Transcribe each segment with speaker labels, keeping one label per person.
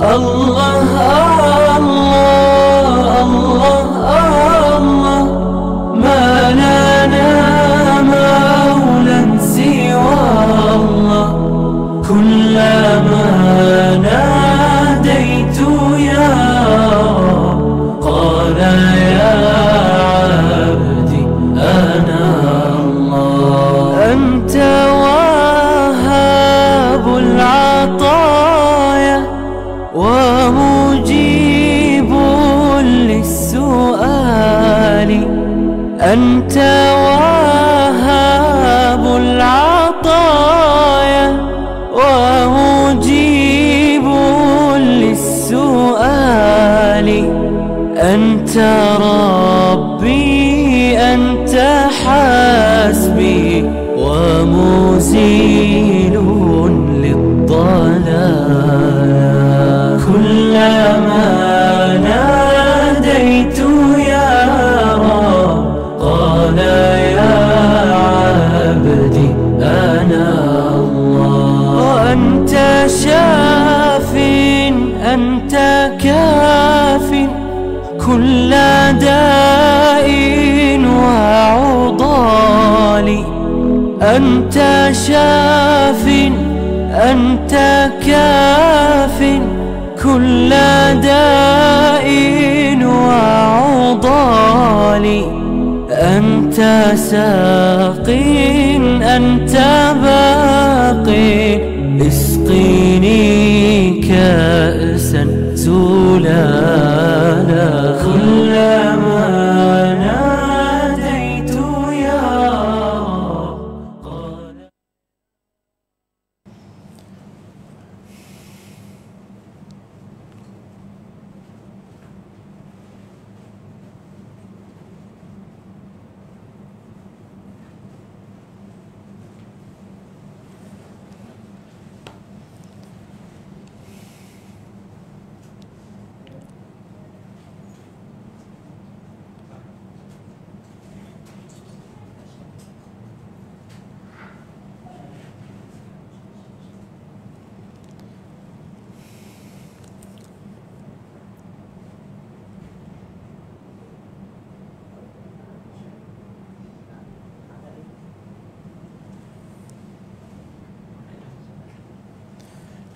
Speaker 1: الله الله الله الله، ما لنا مولى سوى الله. كلما ناديت يا رب قال يا عبدي أنا الله. أنت وهاب العطايا ومجيب للسؤال. أنت وهاب العطايا ومجيب للسؤال. أنت ربي أنت حسبي ومزيل للضلال. كلما ناديت يا رب قال يا عبدي أنا الله. وأنت شاف أنت كاف كل داء وعضال. أنت شاف أنت كاف كل داء وعضال. أنت ساق أنت باق اسقيني كأسا زلالا. كلما ناديت يا رب قال.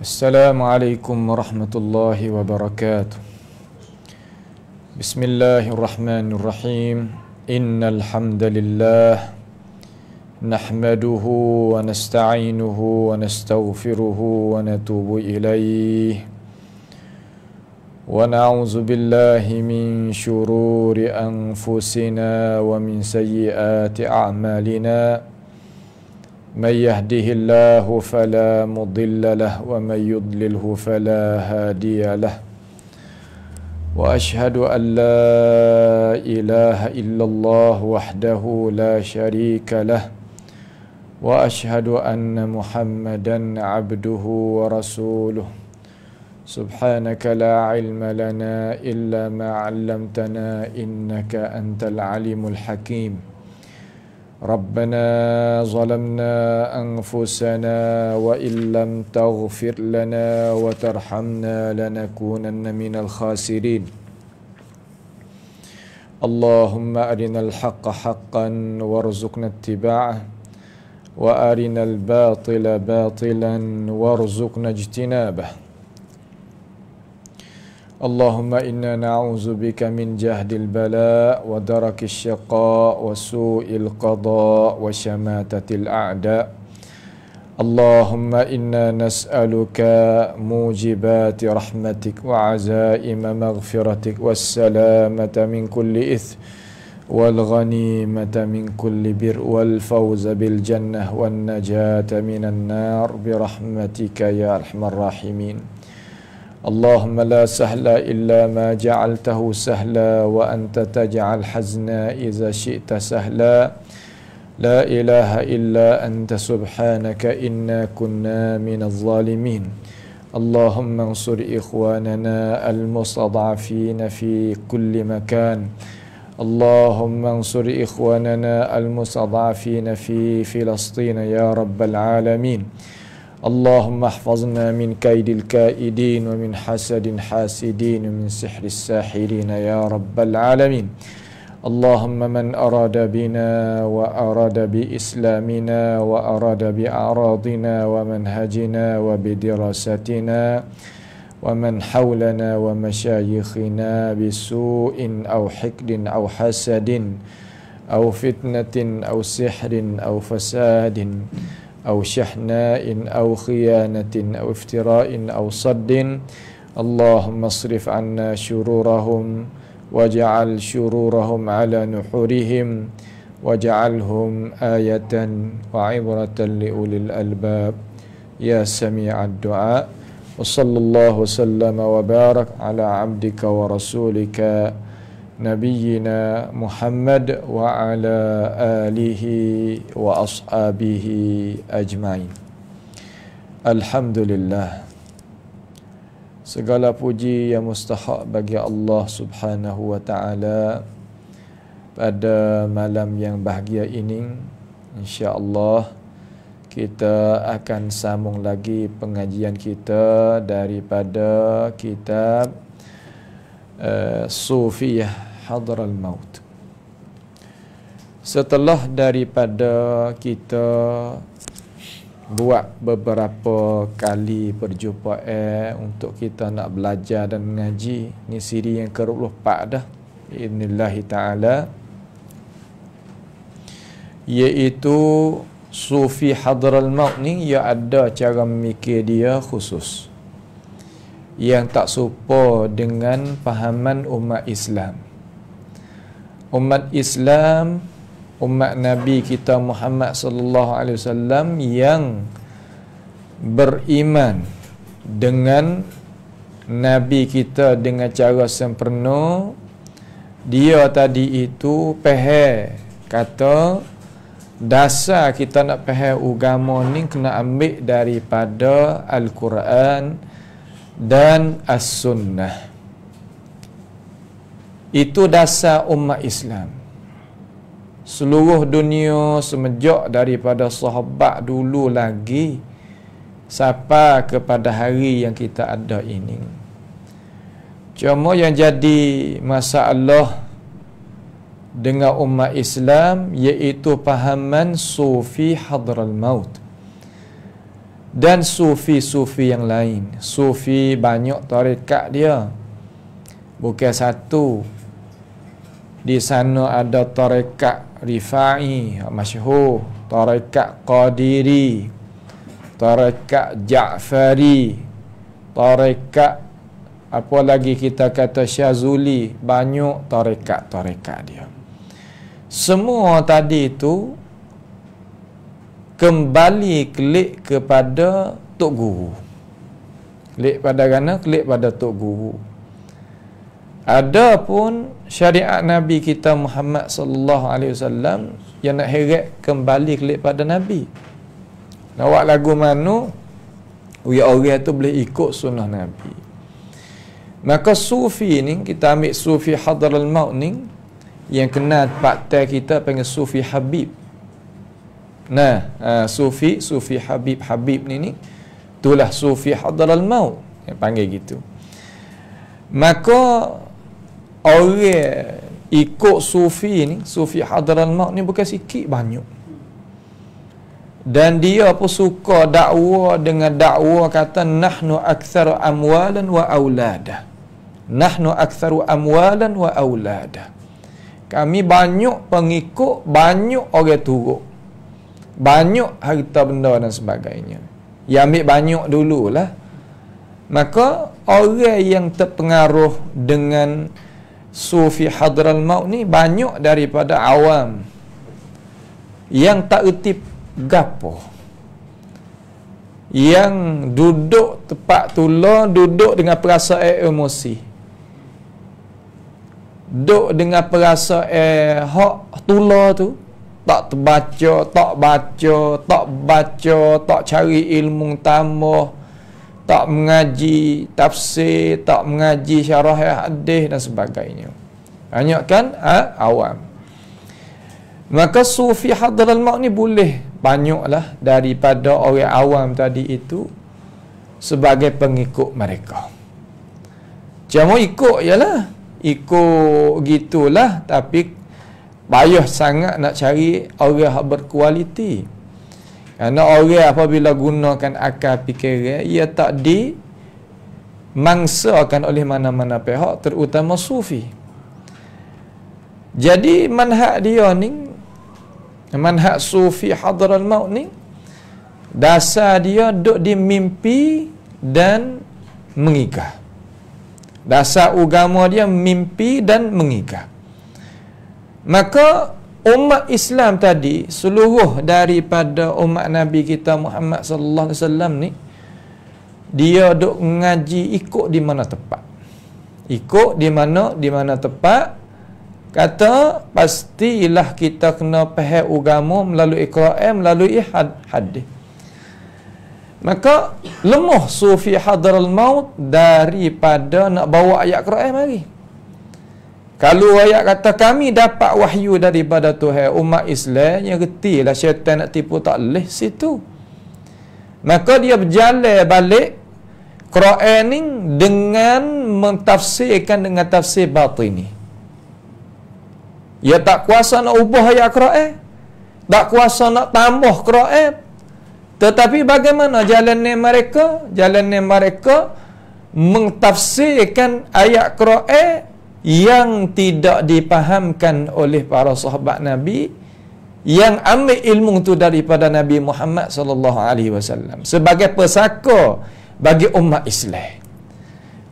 Speaker 2: Assalamualaikum warahmatullahi wabarakatuh. Bismillahirrahmanirrahim. Innal hamdalillah nahmaduhu wa nasta'inuhu wa nastaghfiruhu wa natubu ilayh. Wa na'udzu billahi min shururi anfusina wa min sayyiati a'malina. من يهده الله فلا مضل له ومن يضلله فلا هادي له. وأشهد أن لا إله إلا الله وحده لا شريك له. وأشهد أن محمدا عبده ورسوله. سبحانك لا علم لنا إلا ما علمتنا إنك أنت العليم الحكيم. ربنا ظلمنا أنفسنا وإن لم تغفر لنا وترحمنا لنكونن من الخاسرين. اللهم أرنا الحق حقا وارزقنا اتباعه وأرنا الباطل باطلا وارزقنا اجتنابه. اللهم إنا نعوذ بك من جهد البلاء ودرك الشقاء وسوء القضاء وشماتة الأعداء. اللهم إنا نسألك موجبات رحمتك وعزائم مغفرتك والسلامة من كل إثم والغنيمة من كل بر والفوز بالجنة والنجاة من النار برحمتك يا أرحم الراحمين. اللهم لا سهل إلا ما جعلته سهلا وأنت تجعل حزنا إذا شئت سهلا. لا إله إلا أنت سبحانك إنا كنا من الظالمين. اللهم انصر إخواننا المستضعفين في كل مكان. اللهم انصر إخواننا المستضعفين في فلسطين يا رب العالمين. Allahumma ihfazna min kaidil kaidin wa min hasadin hasidin wa min sihris sahirin ya rabbal alamin. Allahumma man arada bina wa arada bi islamina wa arada bi a'radina wa manhajina wa bi dirasatina wa man hawlana wa masyayikhina bisu'in aw hikdin aw hasadin aw fitnatin aw sihrin aw fasadin aw syahna'in aw khiyanatin aw iftira'in aw saddin. Allahumma asrif anna syururahum waj'al syururahum ala nuhurihim waj'alhum ayatan wa ibratan li ulil albab ya sami'ad du'a. Wa sallallahu sallama wa barak ala abdika wa rasulika nabiyyina Muhammad wa ala alihi wa ashabihi ajmain. Alhamdulillah, segala puji yang mustahak bagi Allah Subhanahu wa taala pada malam yang bahagia ini. Insya-Allah kita akan sambung lagi pengajian kita daripada kitab Sufiyah Hadral Maut. Setelah daripada kita buat beberapa kali perjumpaan untuk kita nak belajar dan mengaji, ni siri yang ke-24 dah biidznillah taala, iaitu Sufi Hadral Maut ni ia ada cara memikir dia khusus yang tak serupa dengan fahaman umat Islam. Umat Islam, umat Nabi kita Muhammad sallallahu alaihi wasallam yang beriman dengan Nabi kita dengan cara sempurna, dia tadi itu faham kata dasar kita nak faham agama ni kena ambil daripada Al-Quran dan As-Sunnah. Itu dasar umat Islam. Seluruh dunia semenjak daripada sahabat dulu lagi sampai kepada hari yang kita ada ini. Cuma yang jadi masalah dengan umat Islam iaitu fahaman Sufi Hadral Maut dan sufi-sufi yang lain. Sufi banyak tarekat dia, bukan satu. Di sana ada tarekat Rifa'i masyhur, tarekat Qadiri, tarekat Ja'fari, tarekat apa lagi kita kata Syazuli, banyak tarekat-tarekat dia. Semua tadi itu kembali klik kepada Tok Guru. Klik pada mana? Klik pada Tok Guru. Adapun syariat Nabi kita Muhammad sallallahu alaihi wasallam yang nak heret kembali klik pada Nabi. Nak buat lagu mana? Orang tu boleh ikut sunnah Nabi. Maka sufi ni, kita ambil Sufi Hadral Maut ni, yang kenal paktai kita panggil Sufi Habib. Nah, Sufi Habib ni itulah Sufi Hadral Maut yang panggil gitu. Maka orang ikut Sufi ni, Sufi Hadral Maut ni bukan sikit, banyak. Dan dia pun suka dakwa dengan dakwa kata nahnu aktsaru amwalan wa aulada. Nahnu aktsaru amwalan wa aulada. Kami banyak pengikut, banyak orang turut, banyak harta benda dan sebagainya. Ya ambil banyak dululah. Maka orang yang terpengaruh dengan Sufi Hadral Maut ni banyak daripada awam yang tak erti gapo, yang duduk tepat tula, duduk dengan perasaan emosi, duduk dengan perasaan hak tula tu, tak terbaca, tak baca, tak cari ilmu tambah, tak mengaji tafsir, tak mengaji syarah hadis dan sebagainya. Banyak kan awam. Maka Sufi Hadral Maut ni boleh banyaklah daripada orang awam tadi itu sebagai pengikut mereka. Cuma ikut ialah, ikut gitulah, tapi payah sangat nak cari orang yang berkualiti. Kerana orang apabila gunakan akal fikiran, ia tak dimangsakan oleh mana-mana pihak, terutama sufi. Jadi manhaj dia ni, manhaj sufi hadral maut ni, dasar dia duduk di mimpi dan mengigah. Dasar agama dia mimpi dan mengigah. Maka umat Islam tadi, seluruh daripada umat Nabi kita Muhammad sallallahu alaihi wasallam ni, dia duk ngaji ikut di mana tepat. Ikut di mana tepat. Kata pastilah kita kena faham agama melalui Quran, melalui hadis. Maka lemah sufi hadral maut daripada nak bawa ayat Quran mari. Kalau ayat kata kami dapat wahyu daripada Tuhan, umat Islam yang retilah syaitan nak tipu tak leh situ. Maka dia berjalan balik Quran ni dengan mentafsirkan dengan tafsir batini. Dia tak kuasa nak ubah ayat Quran, tak kuasa nak tambah Quran. Tetapi bagaimana jalannya mereka? Jalannya mereka mentafsirkan ayat Quran yang tidak dipahamkan oleh para sahabat Nabi, yang ambil ilmu itu daripada Nabi Muhammad sallallahu alaihi wasallam sebagai pesaka bagi umat Islam.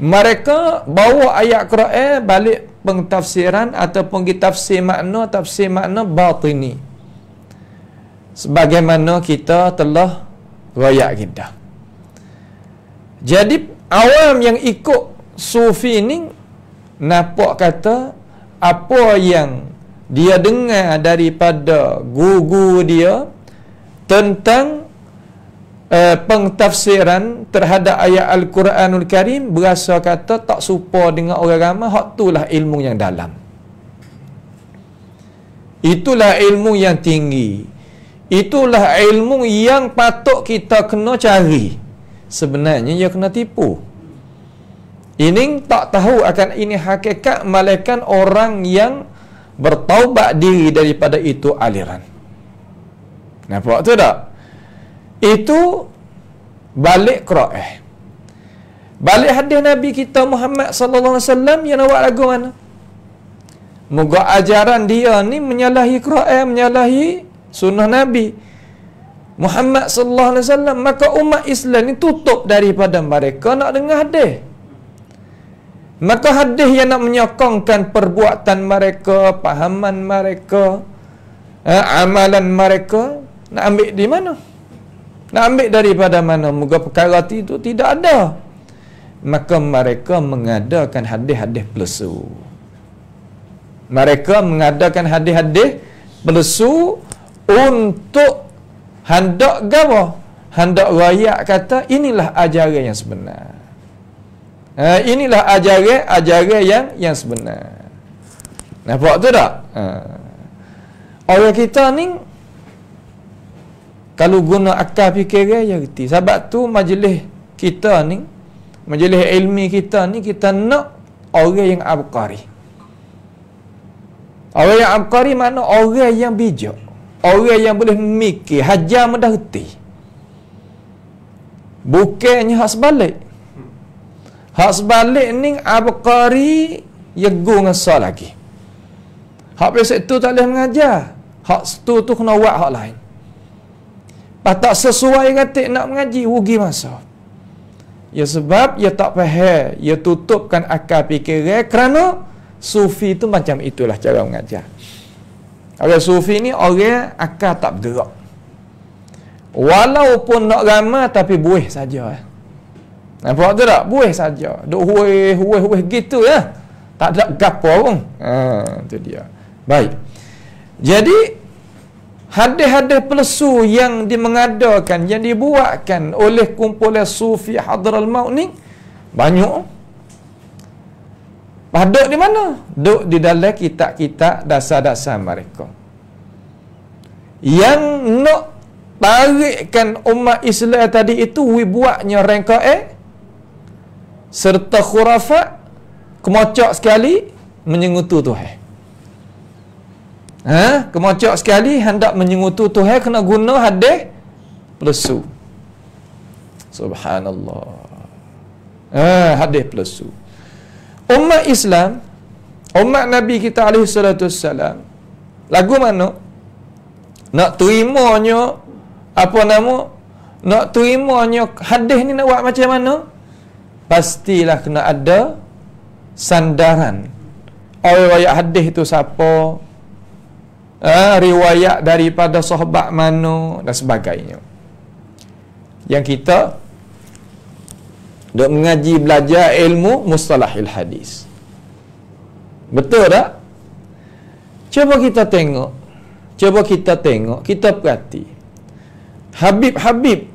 Speaker 2: Mereka bawa ayat Quran balik pentafsiran ataupun tafsir makna batini, sebagaimana kita telah royak kita. Jadi awam yang ikut sufi ni nampak kata apa yang dia dengar daripada guru dia tentang pentafsiran terhadap ayat Al-Quranul Karim, berasa kata tak serupa dengan orang ramai. Hak itulah ilmu yang dalam, itulah ilmu yang tinggi, itulah ilmu yang patut kita kena cari. Sebenarnya dia kena tipu. Ini tak tahu akan ini hakikat, malaikat orang yang bertaubat diri daripada itu aliran. Nampak tu tak? Itu balik Quran, balik hadis Nabi kita Muhammad sallallahu alaihi wasallam yang awak lagu mana? Moga ajaran dia ni menyalahi Quran, menyalahi sunnah Nabi Muhammad sallallahu alaihi wasallam, maka umat Islam ni tutup daripada mereka nak dengar hadis. Maka hadis yang nak menyokongkan perbuatan mereka, pahaman mereka, amalan mereka, nak ambil di mana? Nak ambil daripada mana? Moga perkara itu tidak ada. Maka mereka mengadakan hadis-hadis palsu. Mereka mengadakan hadis-hadis palsu untuk hendak gapo? Hendak rakyat kata inilah ajaran yang sebenar. Inilah ajaran yang sebenar. Nampak tu tak? Orang kita ni kalau guna akal fikiran ya reti. Sebab tu majlis kita ni, majlis ilmi kita ni, kita nak orang yang abqari. Orang yang abqari makna orang yang bijak, orang yang boleh mikir, hajar mudah reti. Bukannya hak sebalik. Hak sebalik ni abqari yegu ngesal lagi. Hak besok tu tak boleh mengajar. Hak tu kena buat hak lain. Tak sesuai kata nak mengaji, rugi masa. Ya sebab ia tak faham, ia tutupkan akal fikiran, kerana sufi tu macam itulah cara mengajar. Orang sufi ni orang akal tak bergerak. Walaupun nak ramai tapi buih saja. Nampak tu tak? Buih saja. Duk huih gitu ya. Tak ada gapo pun. Itu dia. Baik. Jadi hadis-hadis palsu yang dimengadakan, yang dibuatkan oleh kumpulan sufi hadral maut ni banyak. Duduk di mana? Duduk di dalam kitab-kitab dasar-dasar mereka. Yang nak tarikkan umat Islam tadi itu buatnya rengkae serta khurafat kemocok sekali menyengutu Tuhan. Kemocok sekali hendak menyengutu Tuhan kena guna hadis plesu. Subhanallah. Hadis plesu. Umat Islam, umat Nabi kita alaihi salatu wassalam, lagu mana nak terimanya nak terimanya hadis ni nak buat macam mana? Pastilah kena ada sandaran. Riwayat hadis tu siapa? Riwayat daripada sahabat mana dan sebagainya. Yang kita dok mengaji belajar ilmu mustalahil hadis. Betul tak? Cuba kita tengok, kita perhati. Habib-habib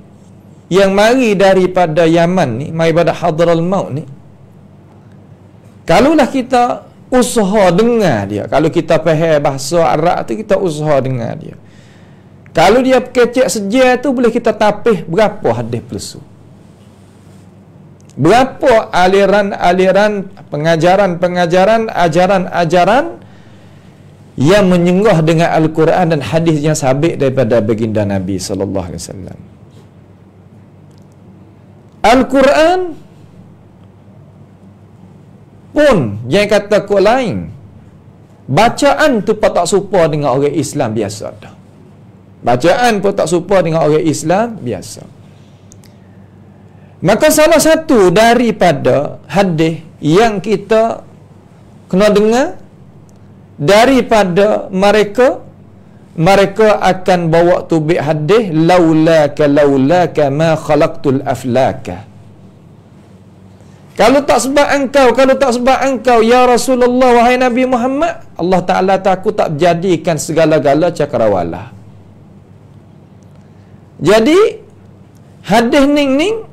Speaker 2: yang mari daripada Yaman ni, mari pada Hadraul Maut ni, kalaulah kita usaha dengar dia, kalau kita faham bahasa Arab tu, kita usaha dengar dia. Kalau dia kecek sejar tu, boleh kita tapih berapa hadis palsu. Berapa aliran-aliran pengajaran-pengajaran, ajaran-ajaran yang menyenggah dengan Al-Quran dan hadis yang sabit daripada baginda Nabi sallallahu alaihi wasallam. Al-Quran pun yang kata kau lain, bacaan tu pun tak serupa dengan orang Islam biasa dah. Bacaan pun tak serupa dengan orang Islam biasa. Maka salah satu daripada hadis yang kita kena dengar daripada mereka akan bawa tubik hadis, laulaka ma khalaqtul aflaka. Kalau tak sebab engkau ya Rasulullah, wahai Nabi Muhammad, Allah Ta'ala takut tak jadikan segala-gala cakrawala. Jadi hadis ning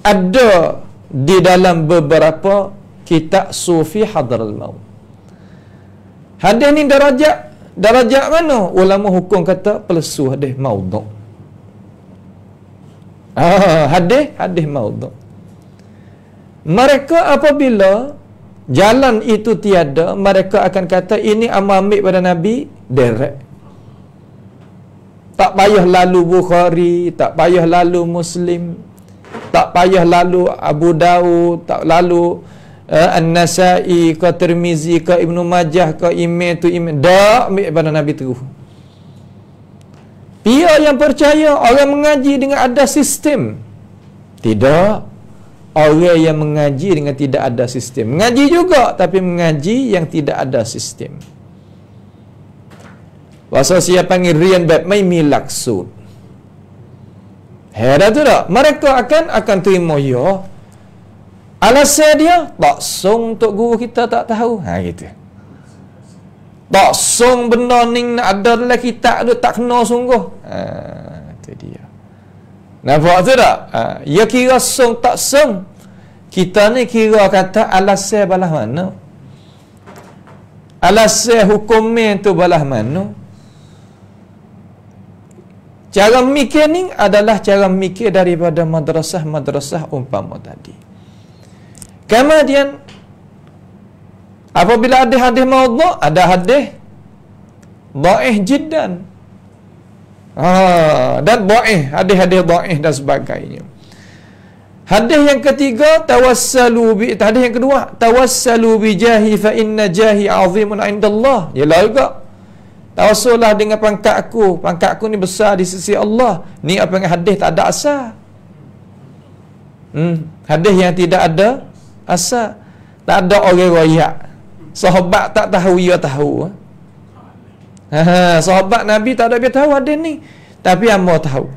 Speaker 2: ada di dalam beberapa kitab sufi Hadraul Maut. Hadis ni darajat mana? Ulama hukum kata palsu, hadis maudhu'. Hadis maudhu'. Mereka apabila jalan itu tiada, mereka akan kata ini ambil pada Nabi direct. Tak payah lalu Bukhari, tak payah lalu Muslim, tak payah lalu Abu Daud, tak lalu An-Nasai ke Tirmizi ke Ibnu Majah ke Imam dak ambil pada Nabi terus. Pihak yang percaya orang mengaji dengan ada sistem. Tidak. Orang yang mengaji dengan tidak ada sistem. Mengaji juga tapi mengaji yang tidak ada sistem. Bahasa siapa panggil rian bab mai milaksud. Heran tu tak? Mereka akan terima ya. Alasan dia tak song untuk guru kita tak tahu. Gitu. Tak song benda ni nak ada dalam kitab tu tak kena sungguh. Itu dia. Nampak tu tak? Ya kira song tak song. Kita ni kira kata alasan balah mana? Alasan hukumnya tu balah mana? Cara mikir ni adalah cara mikir daripada madrasah-madrasah umpama tadi. Kemudian apabila ada hadis maudhu', ada hadis dhaif jiddan. Dan dhaif, hadis-hadis dhaif dan sebagainya. Hadis yang ketiga, hadis yang kedua, tawassalu bi jahi fa inna jahi 'azimun 'indallah. Yalah juga. Tawassullah dengan pangkat aku ni besar di sisi Allah. Ni apa yang hadis tak ada asal. Hadis yang tidak ada asal. Tak ada orang royak. Sahabat tak tahu, ia tahu. Sahabat Nabi tak ada dia tahu hadis ni. Tapi hamba tahu.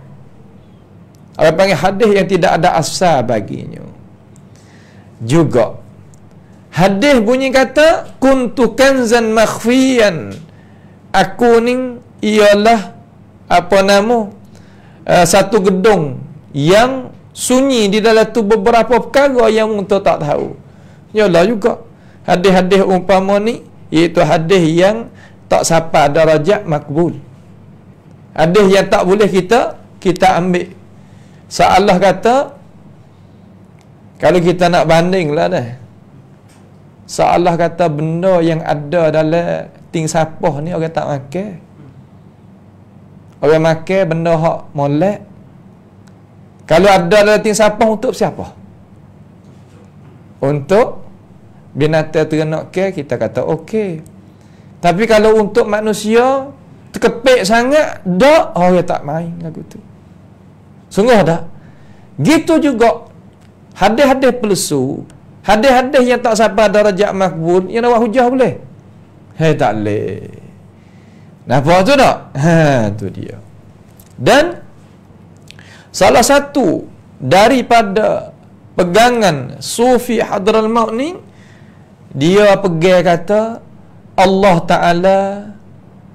Speaker 2: Orang panggil hadis yang tidak ada asal baginya. Juga hadis bunyi kata kuntu kanzan makhfiyan. Aku ni ialah satu gedung yang sunyi, di dalam tu beberapa perkara yang kita tak tahu. Yalah juga hadis-hadis umpama ni iaitu hadis yang tak sampai darajat makbul. Hadis yang tak boleh kita ambil. Seolah kata, kalau kita nak banding lah dah, seolah kata benda yang ada dalam ting sapah ni orang tak makan. Orang makan benda hak molek. Kalau ada dalam ting sapah untuk siapa? Untuk binatang ternak kita kata okey. Tapi kalau untuk manusia terkepek sangat, dak orang tak main lagu tu. Sungguh tak? Gitu juga hadis-hadis palsu, hadis-hadis yang tak sampai darajat makbul, yang nak hujah boleh? Tak boleh. Nampak tu tak? Tu dia. Dan salah satu daripada pegangan Sufi Hadral Maut ni, dia pegang kata Allah Ta'ala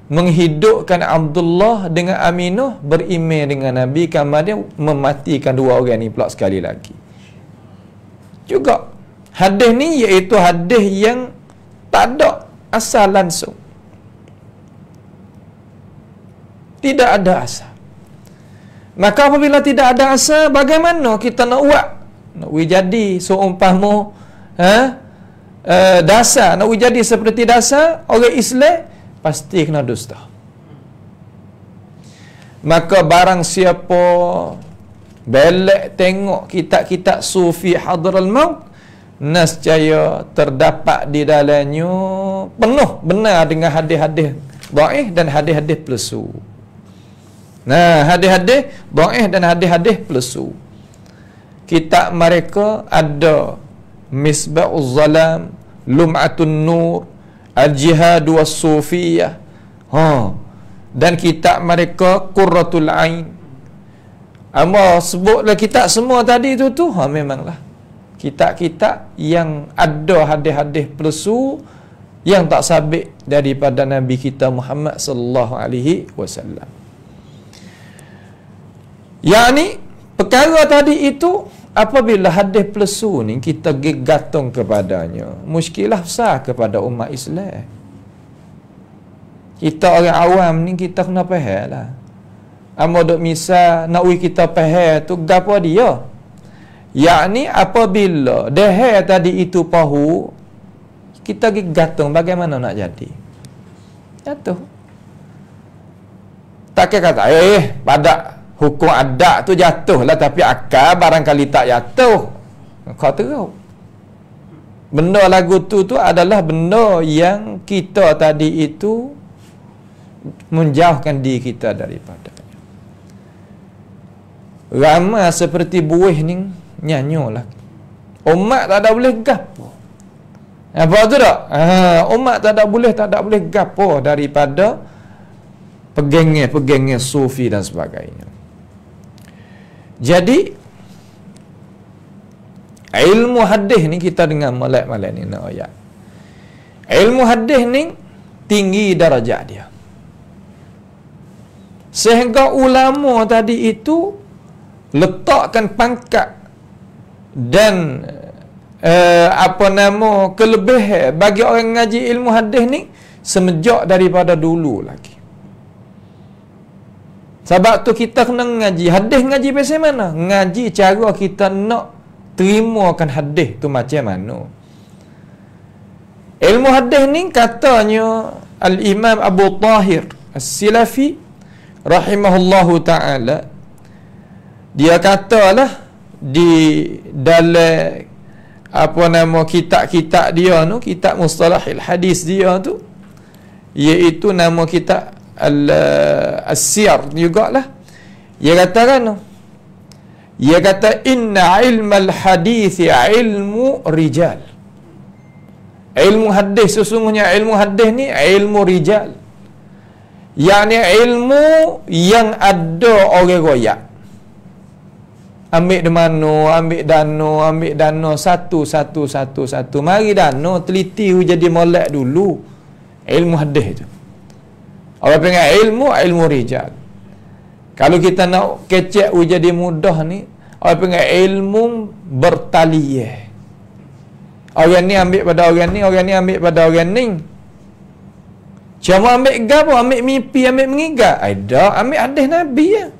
Speaker 2: menghidupkan Abdullah dengan Aminah beriman dengan Nabi, kemudian mematikan dua orang ni pula sekali lagi. Juga hadis ni iaitu hadis yang tak ada asal langsung. Tidak ada asal. Maka apabila tidak ada asal, bagaimana kita nak buat? Nak jadi seumpama dasar, nak jadi seperti dasar orang Islam, pasti kena dusta. Maka barang siapa belak tengok kitab-kitab Sufi Hadral Maut, nescaya terdapat di dalamnya penuh benar dengan hadis-hadis dhaif dan hadis-hadis palsu. Nah, hadis-hadis dhaif dan hadis-hadis palsu. Kitab mereka ada Misbahuz Zalam, Lum'atun Nur, Al-Jihad was-Sufiyah. Dan kitab mereka Qurratul Ain. Amba sebutlah kitab semua tadi tu memanglah kitab-kitab yang ada hadis-hadis palsu yang tak sabit daripada Nabi kita Muhammad sallallahu alaihi wasallam. Yani perkara tadi itu, apabila hadis palsu ni kita gantung kepadanya, muskilah besar kepada umat Islam. Kita orang awam ni kita kena faham lah. Amo dok misal nak kita faham tu gapo dia? Yakni apabila dah tadi itu pahu, kita gantung, bagaimana nak jadi? Jatuh. Tak kata pada hukum adat tu jatuh lah, tapi akal barangkali tak jatuh. Kau teruk. Benda lagu tu adalah benda yang kita tadi itu menjauhkan diri kita daripada. Ramai seperti buih ni nyanyolah. Umat tak ada boleh gapo. Apa tu tak? Umat tak ada boleh gapo daripada pegangnya sufi dan sebagainya. Jadi ilmu hadis ni kita dengar malak-malak ni nak ayat. Ilmu hadis ni tinggi darjah dia. Sehingga ulama tadi itu letakkan pangkat dan kelebihan bagi orang ngaji ilmu hadis ni semenjak daripada dulu lagi. Sebab tu kita kena ngaji hadis. Ngaji pasal mana? Ngaji cara kita nak terimakan hadis tu macam mana. Ilmu hadis ni katanya Al-Imam Abu Tahir As-Silafi rahimahullahu ta'ala, dia katalah di dalam kitab-kitab dia tu, kitab mustalahil hadis dia tu, iaitu nama kitab Al-Siyar jugalah. Dia katakan, dia kata inna ilmal hadis ilmu rijal. Ilmu hadis, sesungguhnya ilmu hadis ni ilmu rijal. Yakni ilmu yang ada orang royak. Ambil dano satu. Mari dano teliti jadi molek dulu. Ilmu hadis tu. Orang panggil ilmu rijal. Kalau kita nak kecek jadi mudah ni, orang panggil ilmu bertaliyah. Orang ni ambil pada orang ni, orang ni ambil pada orang ni. Cuma ambil gapo? Ambil mimpi, ambil mengigat? Ada, ambil hadis Nabi ya.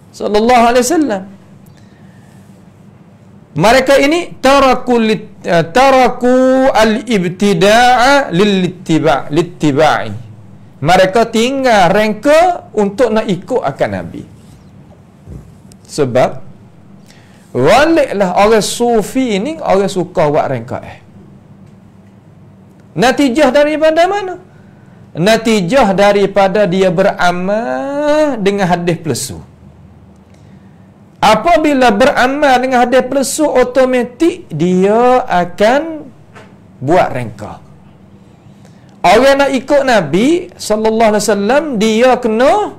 Speaker 2: Sallallahu alaihi wasallam. Mereka ini taraku al-ibtida'a littiba'i. Mereka tinggal rengka untuk nak ikut akan Nabi. Sebab waliklah orang sufi ni orang suka buat rengka. Natijah daripada mana? Natijah daripada dia beramal dengan hadis plesu. Apabila beramal dengan hadis plesu, automatik dia akan buat rengka. Orang nak ikut Nabi sallallahu alaihi wasallam, dia kena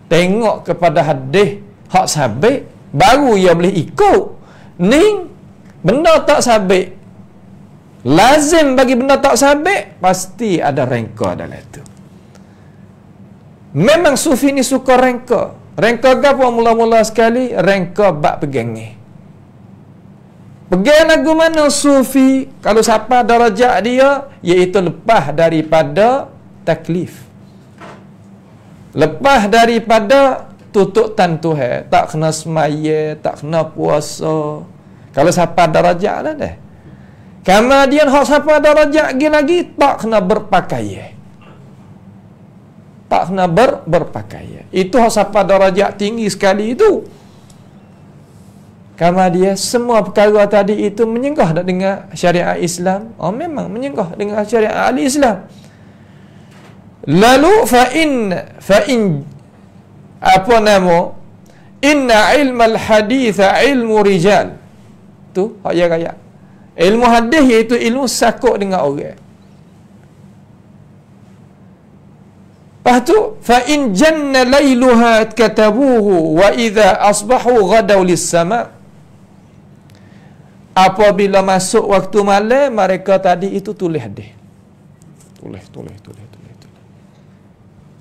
Speaker 2: tengok kepada hadis hak sabit, baru dia boleh ikut. Ni benda tak sabit, lazim bagi benda tak sabit, pasti ada rengka dalam itu. Memang sufi ni suka rengka. Rengka apa mula-mula sekali? Rengka bab pegang ni. Pegang lagu mana sufi? Kalau siapa darajat dia, iaitu lepas daripada taklif. Lepas daripada tututan Tuhan. Tak kena semaya, tak kena puasa. Kalau siapa darajat lah dah. Kemudian hak siapa darajat lagi, tak kena berpakaian. Tak kena berpakaian. Itu hak siapa darajat tinggi sekali itu. Kemudian semua perkara tadi itu menyenggah dengan syariat Islam. Oh, memang menyenggah dengan syariat ahli Islam. Lalu fa in apa nama? Inna ilmal hadith ilmu rijal. Tu ayat-ayat. Ilmu hadis iaitu ilmu sakut dengan orang. Lepas tu, fa in janna lailuha katabuhu wa idza asbahu ghadaw lis-sama. Apabila masuk waktu malam, mereka tadi itu tulis hadis. Tulis.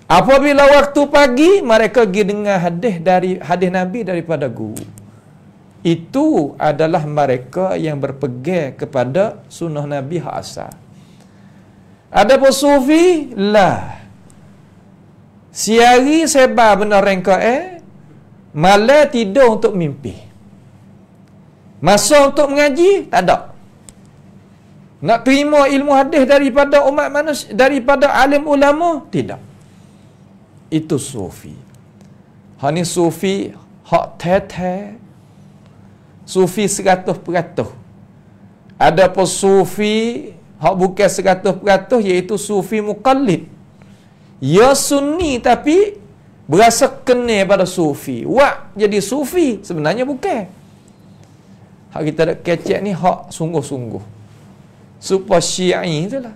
Speaker 2: Apabila waktu pagi, mereka pergi dengar hadis Nabi daripada guru. Itu adalah mereka yang berpegang kepada sunnah Nabi hak asal. Adapun sufi lah. Siari sebar benar rengka malam tidur untuk mimpi. Masa untuk mengaji tak ada. Nak terima ilmu hadis daripada umat manusia, daripada alim ulama, tidak. Itu sufi. Hak ni sufi hak tete. Sufi 100%. Adapun sufi hak bukan 100%, iaitu sufi muqallid. Ya sunni tapi berasa kena pada sufi. Wak jadi sufi, sebenarnya bukan. Hak kita nak kecek ni hak sungguh-sungguh. Supaya Syi'i itulah.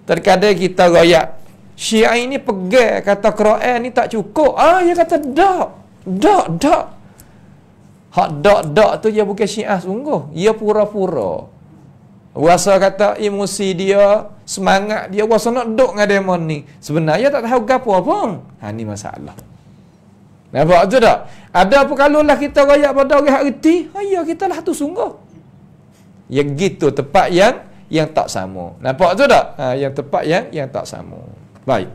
Speaker 2: Terkadang kita royak Syi'i ni pegang kata Quran ni tak cukup. Dia kata dak. Hak dak tu dia bukan Syiah sungguh. Dia pura-pura. Rasa kata emosi dia, semangat dia, rasa nak duk dengan demon ni. Sebenarnya tak tahu gapo pun. Ni masalah. Nampak tu tak? Ada apa kalau lah kita rayak pada orang hak reti, ya kita lah tu sungguh. Yang gitu tepat yang tak sama. Nampak tu tak? Yang tepat yang tak sama. Baik.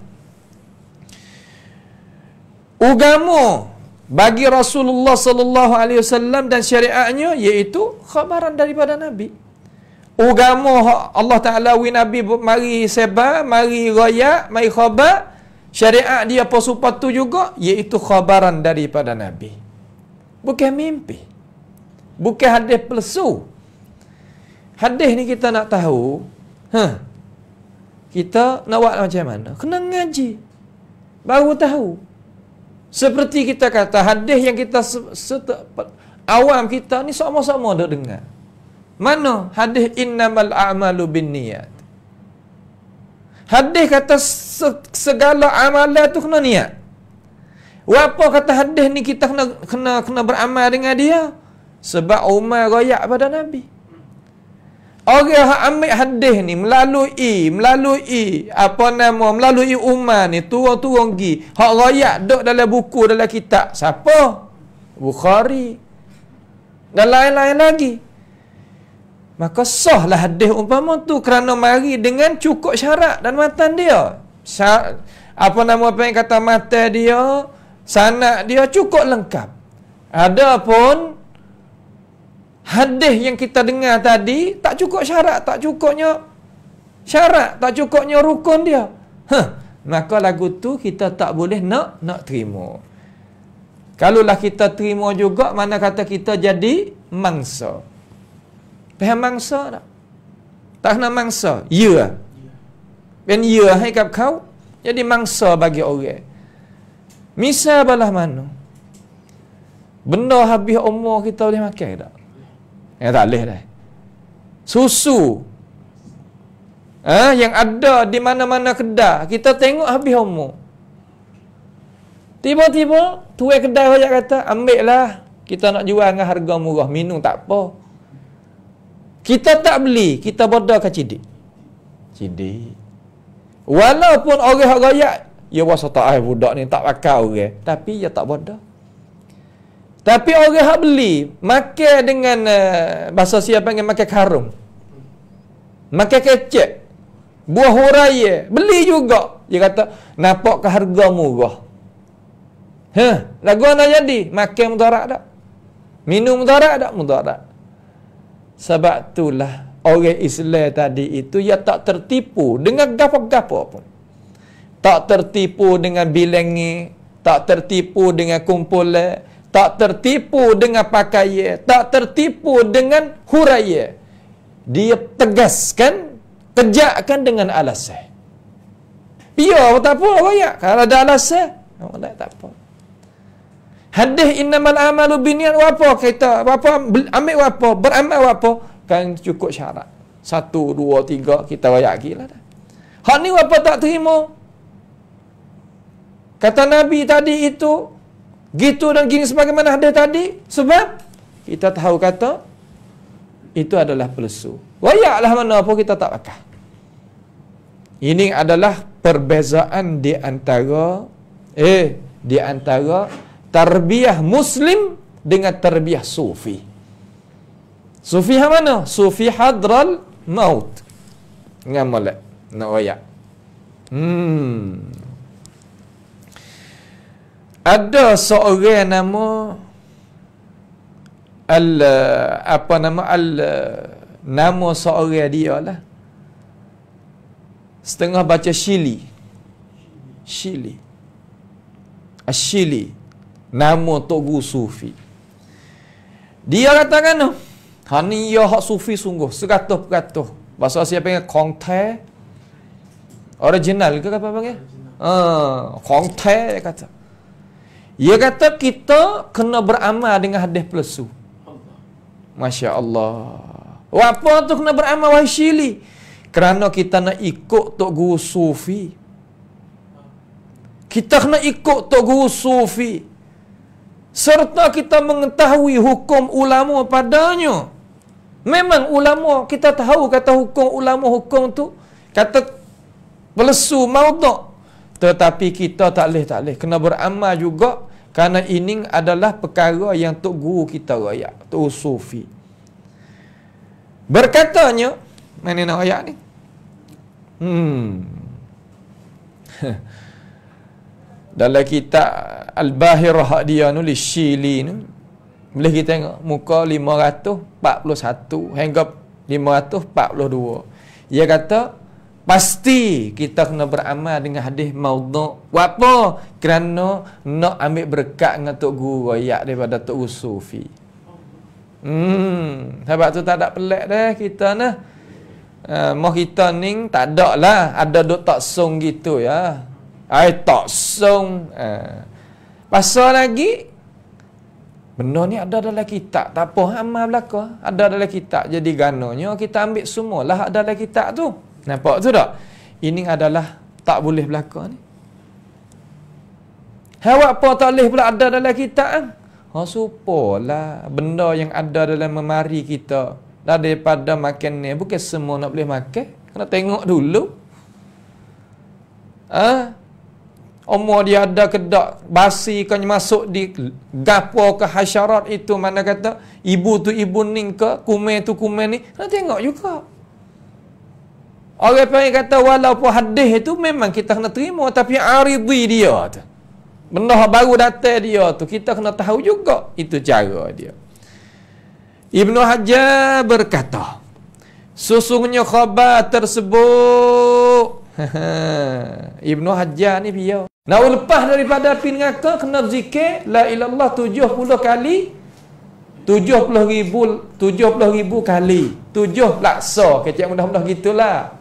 Speaker 2: Agama bagi Rasulullah sallallahu alaihi wasallam dan syariatnya iaitu khabaran daripada Nabi. Agama Allah Taala wi Nabi mari sebar, mari rayak, mari khabar. Syariat dia apa supatu juga iaitu khabaran daripada Nabi. Bukan mimpi. Bukan hadis palsu. Hadis ni kita nak tahu, kita nak buat macam mana? Kena ngaji. Baru tahu. Seperti kita kata hadis yang kita awam kita ni sama-sama dah dengar. Mana hadis innamal a'malu binniyat. Hadis kata segala amalan tu kena niat. Apa kata hadis ni kita kena beramal dengan dia? Sebab Umar royak pada Nabi. Orang yang ambil hadis ni melalui Umar ni turun pergi. Hak royak duk dalam buku, dalam kitab. Siapa? Bukhari. Dan lain-lain lagi. maka sahlah hadis umpama tu kerana mari dengan cukup syarat dan matan dia. Apa yang kata matan dia, sanad dia cukup lengkap. Adapun hadis yang kita dengar tadi tak cukup syarat, tak cukupnya rukun dia. Maka lagu tu kita tak boleh nak terima. Kalaulah kita terima juga, mana kata kita jadi mangsa. Faham mangsa tak? Tak kena mangsa. Ya. Ben ya hai kat kau jadi mangsa bagi orang. Misal balah mana? Benda habis umur kita boleh makan tak? Tak boleh dah. Susu. Yang ada di mana-mana kedai, kita tengok habis umur. Tiba-tiba tuai kedai raya kata, ambil lah, kita nak jual dengan harga murah, minum tak apa. Kita tak beli, kita bodoh ke cidik? Cidik. Walaupun orang raya, ya rasa tak budak ni tak pakai orang, tapi ya tak bodoh. Tapi orang yang beli, makan dengan bahasa siapa panggil makan karung, makan kecek, buah huraya, beli juga. Dia kata, nampak ke harga murah. Lagu mana jadi? Makan mudarat tak? Minum mudarat tak? Mudarat. Sebab itulah orang Islam tadi itu ia tak tertipu dengan gapo-gapo pun. Tak tertipu dengan bilangi, tak tertipu dengan kumpulan, tak tertipu dengan pakaian, tak tertipu dengan huraya. Dia tegaskan, kejakkan dengan alasan. Biar tak apa raya. Kalau ada alasan, tak apa. Hadis innamal amalu binniat apa kita? Apa ambil apa? Beramal apa? Kan cukup syarat. 1 2 3 kita raya gilah dah. Hak ni apa tak terima? Kata Nabi tadi itu gitu dan gini sebagaimana hadis tadi, sebab kita tahu kata itu adalah palsu. Rayaklah mana apa kita tak pakai. Ini adalah perbezaan di antara tarbiyah Muslim dengan tarbiyah Sufi. Sufi yang mana? Sufi hadral maut. Ngamalak nak royak. Ada seorang nama nama seorang dia lah. Setengah baca Shili. Ashili. Nama Tok Guru Sufi. Dia katakan, ni ya hak Sufi sungguh 100%. Bahasa siapa panggil kontai original ke apa panggil? Kontai kata. Dia kata kita kena beramal dengan hadis palsu. Masya Allah. Apa tu kena beramal wahai Shili? Kerana kita nak ikut Tok Guru Sufi. Kita kena ikut Tok Guru Sufi. Serta kita mengetahui hukum ulama padanya. Memang ulama, kita tahu kata hukum ulama hukum tu, kata palsu, maudhu'. Tetapi kita tak boleh. Kena beramal juga. Kerana ini adalah perkara yang Tok Guru kita rayak. Tok Sufi. Berkatanya, mana nak rayak ni? Dalam kitab Al-Bahirah dia nulis Shili ni, boleh kita tengok muka 541 hingga 542. Dia kata pasti kita kena beramal dengan hadis maudhu'. Apa? Kerana nak ambil berkat dengan Tok Guru rayak daripada Tok Guru Sufi. Sebab tu tak ada pelik dah kita nah. Mau kita ni tak ada lah. Ada duk tak song gitu ya. Tak song. Pasal lagi benda ni ada dalam kitab. Tak apa amal belaka. Ada dalam kitab. Jadi gananya kita ambil semualah ada dalam kitab tu. Nampak tu tak? Ini adalah tak boleh belaka ni. Hawak apa tak boleh pula ada dalam kitab kan? Supalah benda yang ada dalam memari kita. Daripada makan ni bukan semua nak boleh makan. Kena tengok dulu. Umur dia ada kedak basi kan masuk di gapo ke hasyarat itu, mana kata ibu tu ibu ning ke kumen tu kumen ni, nak tengok juga. Orang panggil kata walaupun hadis itu memang kita kena terima, tapi aridi dia tu, benda baru datang dia tu, kita kena tahu juga itu cara dia. Ibnu Hajar berkata, sesungguhnya khabar tersebut Ibnu Hajar ni dia nak lepas daripada api neraka kena zikir la ilallah 70 kali, 70,000 kali, 7 laksa kecik mudah-mudah gitulah.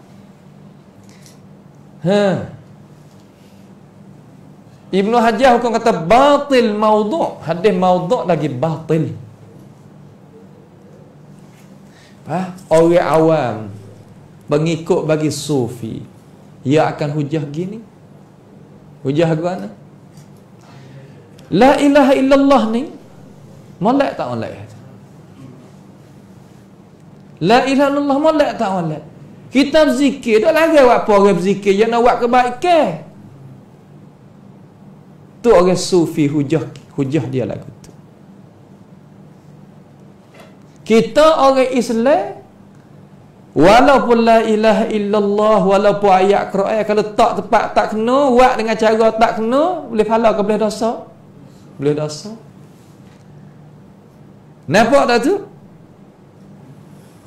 Speaker 2: Ibnu Hajar hukum kata batil maudhu', hadis maudhu' lagi batil. Orang awam pengikut bagi sufi, ia akan hujah gini. Hujah mana? La ilaha illallah ni molek tak molek? La ilaha illallah molek tak molek? Kita berzikir, tak lagi buat apa orang berzikir, yang nak buat kebaikan. Tu orang sufi hujah dia lagu tu. Kita orang Islam, walaupun la ilaha illallah, walaupun ayat Quran, kalau tak tepat tak kena, buat dengan cara tak kena, boleh pahala ke boleh dosa? Boleh dosa. Nampak tak tu?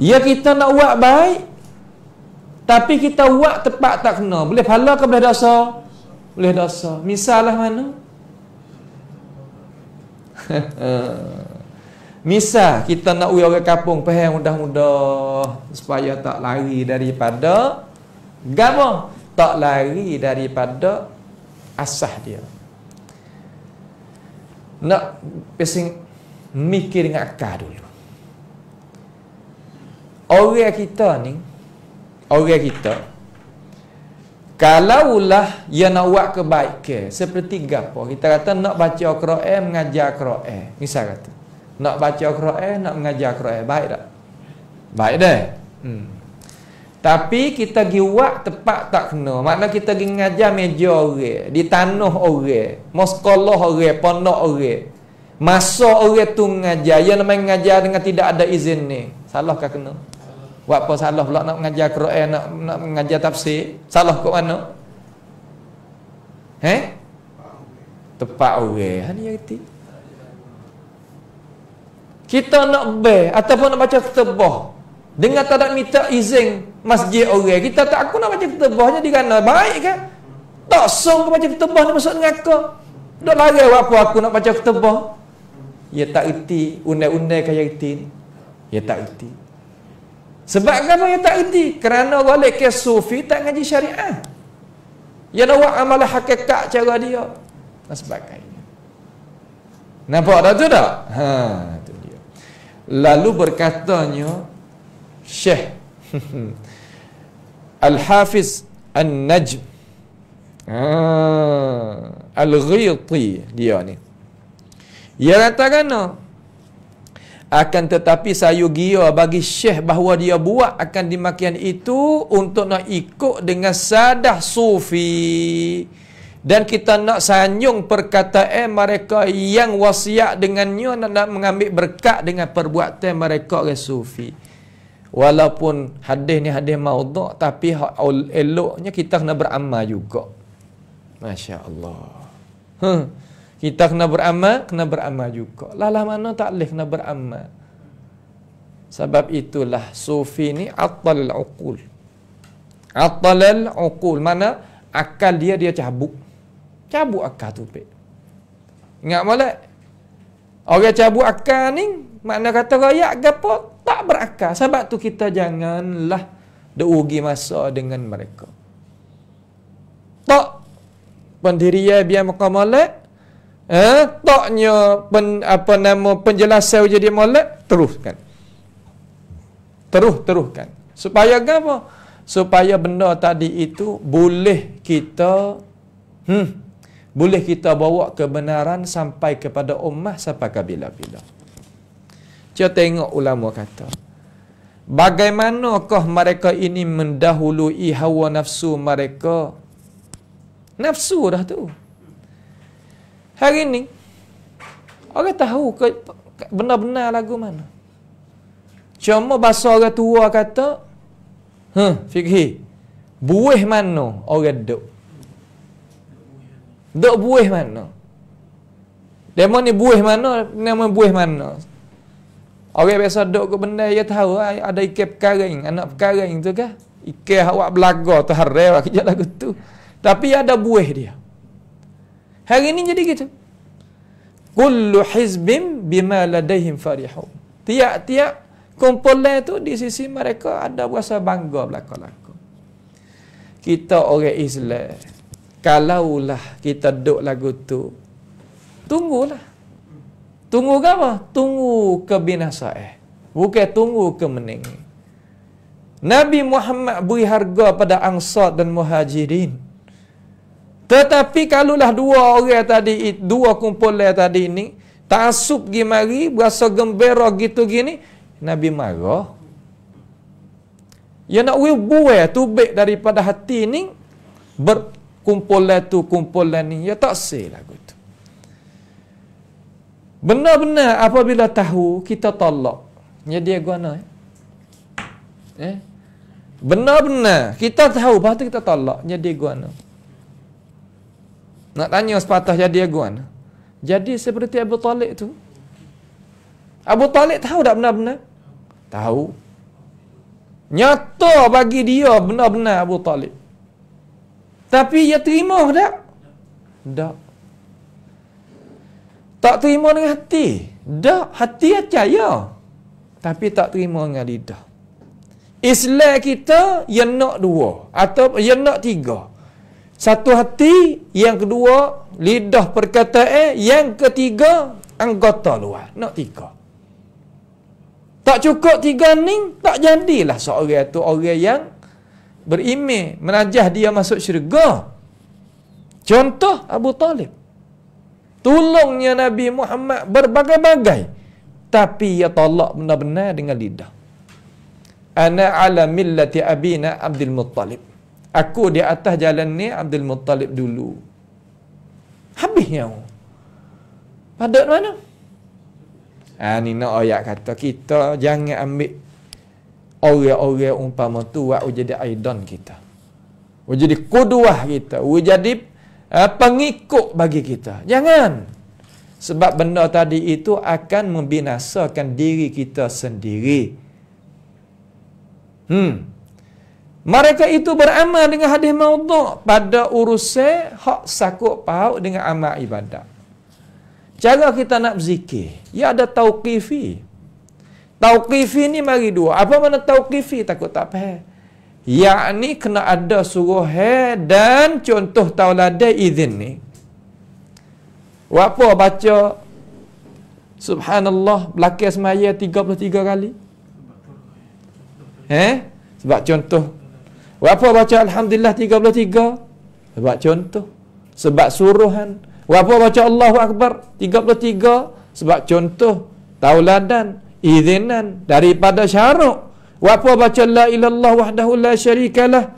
Speaker 2: Ya, kita nak buat baik, tapi kita buat tepat tak kena, boleh pahala ke boleh dosa? Boleh dosa. Misalnya mana? Misal kita nak uji orang kampung faham mudah-mudah supaya tak lari daripada gapo? Tak lari daripada asah dia. Nak pesing mikir dengan akal dulu. Orang kita ni, orang kita kalaulah ia nak buat kebaikan seperti gapo? Kita kata nak baca Quran, mengajar Quran. Misal kata nak baca Quran, nak mengajar Quran, baik tak? Baik dah. Tapi kita pergi buat tepat tak kena. Maknanya kita pergi mengajar meja orang, di tanah orang, sekolah orang, pondok orang. Masa orang tu mengajar, yang namanya mengajar dengan tidak ada izin ni, salah ke kena? Buat apa salah pula nak mengajar Quran, nak mengajar tafsir? Salah kat mana? Tepat orang. Hani erti. Kita nak ber ataupun nak baca ketubah dengan tak ada minta izin masjid orang, kita tak aku nak baca ketubah jadi kerana baik kan? Tak song ke baca ketubah ni masuk neraka. Dak lari apa aku nak baca ketubah? Ya tak erti undai-undai kaya erti. Ya tak erti. Sebab apa ya tak erti? Kerana balik ke sufi tak ngaji syariah. Ya nak buat amalan hakikat cara dia. Dan sebagainya. Nampak tak tu tak? Tu dia. Lalu berkatanya Syekh Al-Hafiz An-Najm Al-Ghiti dia ni. Dia katakan akan tetapi sayu gia bagi Syekh bahawa dia buat akan demikian itu untuk nak ikut dengan sadah sufi, dan kita nak sanyung perkataan mereka yang wasiat dengannya, nak mengambil berkat dengan perbuatan mereka orang sufi. Walaupun hadis ni hadis maudhu', tapi eloknya kita kena beramal juga. Masya Allah. Kita kena beramal juga. Lah mana tak boleh kena beramal. Sebab itulah sufi ni attalal uqul. Attalal uqul, mana akal dia cabut. Cabut akal tu pek. Ingat molek? Orang cabut akal ni, makna kata rakyat gapo tak berakal. Sebab tu kita janganlah diugi masa dengan mereka. Tak pendirian biar muka molek, taknya penjelasan jadi molek, teruskan. Supaya apa? Supaya benda tadi itu boleh kita bawa kebenaran sampai kepada ummah sampai ke bila-bila. Kita tengok ulama kata, bagaimanakah mereka ini mendahului hawa nafsu mereka? Nafsu dah tu. Hari ni orang tahu benar-benar lagu mana. Cuma bahasa orang tua kata, fikir, buih mana orang duk? Duk buih mana? Demo ni buih mana? Nama buih mana? Orang biasa duk ke benda, dia tahu ada ikan pekaring, anak pekaring tu kan? Ikan awak belaga tu harai awak kerja lagu tu. Tapi ada buih dia. Hari ni jadi gitu. Kullu hizbim bima ladaihim farihun. Tiap-tiap kumpulan tu di sisi mereka ada rasa bangga belaka-belaka. Kita orang Islam, kalaulah kita duk lagu tu, tunggulah. Tunggu ke apa? Tunggu kebinasaan. Bukan tunggu kemenang. Nabi Muhammad beri harga pada Ansar dan Muhajirin. Tetapi kalaulah dua orang tadi, dua kumpulan tadi ini, ta'asub pergi mari, berasa gembira gitu gini, Nabi marah. Ya nak buai tubik daripada hati ni, berkumpulan tu, kumpulan ni, ya tak sel lagu tu. Benar-benar apabila tahu kita tolak, ya dia guna. Benar-benar kita tahu, lepas tu kita tolak, ya dia guna. Nak tanya sepatah jadi aguan. Jadi seperti Abu Talib tu. Abu Talib tahu tak benar-benar? Tahu. Nyata bagi dia benar-benar Abu Talib. Tapi dia terima tak? Tak. Tak terima dengan hati. Tak. Hati dia percaya. Tapi tak terima dengan lidah. Islam kita, dia nak dua. Atau dia nak tiga. Satu hati, yang kedua lidah perkataan, yang ketiga anggota luar. Nak tiga. Tak cukup tiga ni, tak jadilah seorang tu orang yang beriman, menajah dia masuk syurga. Contoh Abu Talib. Tolongnya Nabi Muhammad berbagai-bagai, tapi ia tolak benar-benar dengan lidah. Ana ala millati abina Abdul Muttalib. Aku di atas jalan ni Abdul Muttalib dulu. Habisnya. Padat mana? Ni nak ayat kata kita jangan ambil orang-orang umpama tu buat jadi aidan kita. Jadi qudwah kita. Jadi pengikut bagi kita. Jangan. Sebab benda tadi itu akan membinasakan diri kita sendiri. Mereka itu beramal dengan hadis maudhu' pada urusan hak sakut paut dengan amal ibadat. Cara kita nak berzikir, ia ada tauqifi. Tauqifi ni mari dua. Apa mana tauqifi? Takut tak faham. Yakni kena ada suruh dan contoh tauladan izin ni. Apa baca subhanallah belakang semaya 33 kali? Sebab contoh. Apa baca alhamdulillah 33? Sebab contoh. Sebab suruhan. Apa baca Allahu Akbar 33? Sebab contoh. Tauladan, izinan daripada syarak. Apa baca la ilallah wahdahu la syarikalah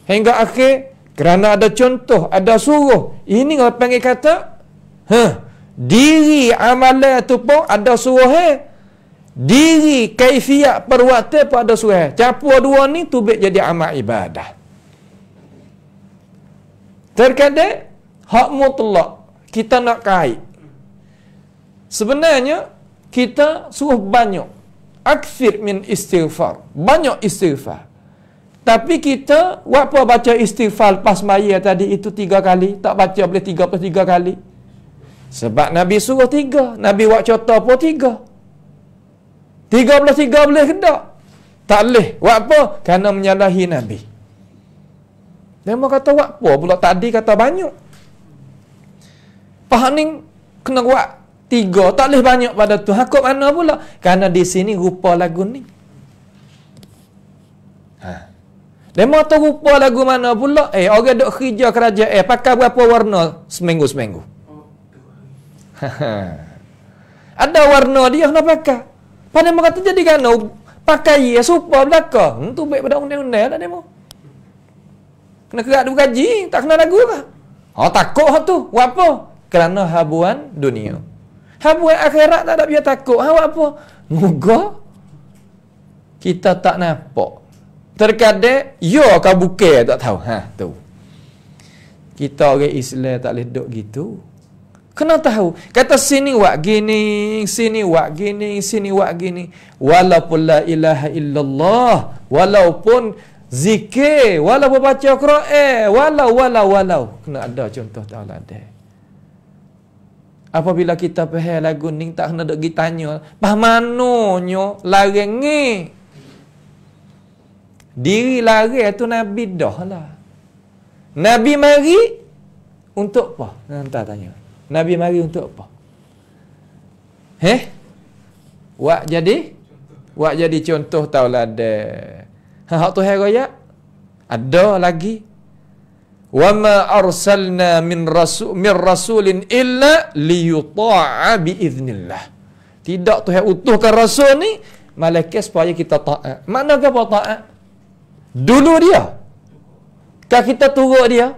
Speaker 2: hingga akhir kerana ada contoh, ada suruh. Ini orang panggil kata diri amalan tu pun ada suruh. Diri kaifiat perbuatan pun ada suruh. Campur dua ni tubik jadi amal ibadah. Terkadang hak mutlak kita nak kait. Sebenarnya kita suruh banyak. Akthir min istighfar. Banyak istighfar. Tapi kita apa baca istighfar pas maya tadi itu 3 kali, tak baca boleh 33 kali. Sebab Nabi suruh 3, Nabi buat contoh pun 3. 33 boleh ke tak? Tak boleh. Buat apa? Kerana menyalahi Nabi. Dia mau kata buat apa pula tadi kata banyak. Faham ni kena buat 3, tak boleh banyak pada tu. Hakuk mana pula? Kerana di sini rupa lagu ni. Dia mau tahu rupa lagu mana pula? Orang duk kerja kerajaan. Pakai berapa warna seminggu-seminggu? Ada warna dia kena pakai. Pada dia kata jadi kan pakai super belakang. Tu baik pada undang-undang lah dia mau. Kena kerak dua gaji, tak kena lagu ke? Takut tu. Buat apa? kerana habuan dunia. Habuan akhirat tak ada biar takut. Awak apa? Moga kita tak nampak. Terkadang yo kau bukan tak tahu. Tu. Kita orang Islam tak boleh duduk gitu. Kena tahu. Kata sini wak gini, sini wak gini, sini wak gini. Walaupun la ilaha illallah, walaupun zikir, walaupun baca Quran, walau. Kena ada contoh tauladan. Apabila kita faham lagu ni tak kena duk gi tanya, "Pah manonyo larang ni?" Diri larang tu Nabi dah lah. Nabi mari untuk apa? Nanti tanya. Nabi mari untuk apa? Wak jadi contoh tauladan. Hak tu hai raya. Ada lagi. Wa ma arsalna min rasulin illa liyuta'a bi iznillah. Tidak Tuhan utuhkan rasul ni malaikat supaya kita taat. Mana ke apa taat? Dulu dia. Kah kita turut dia?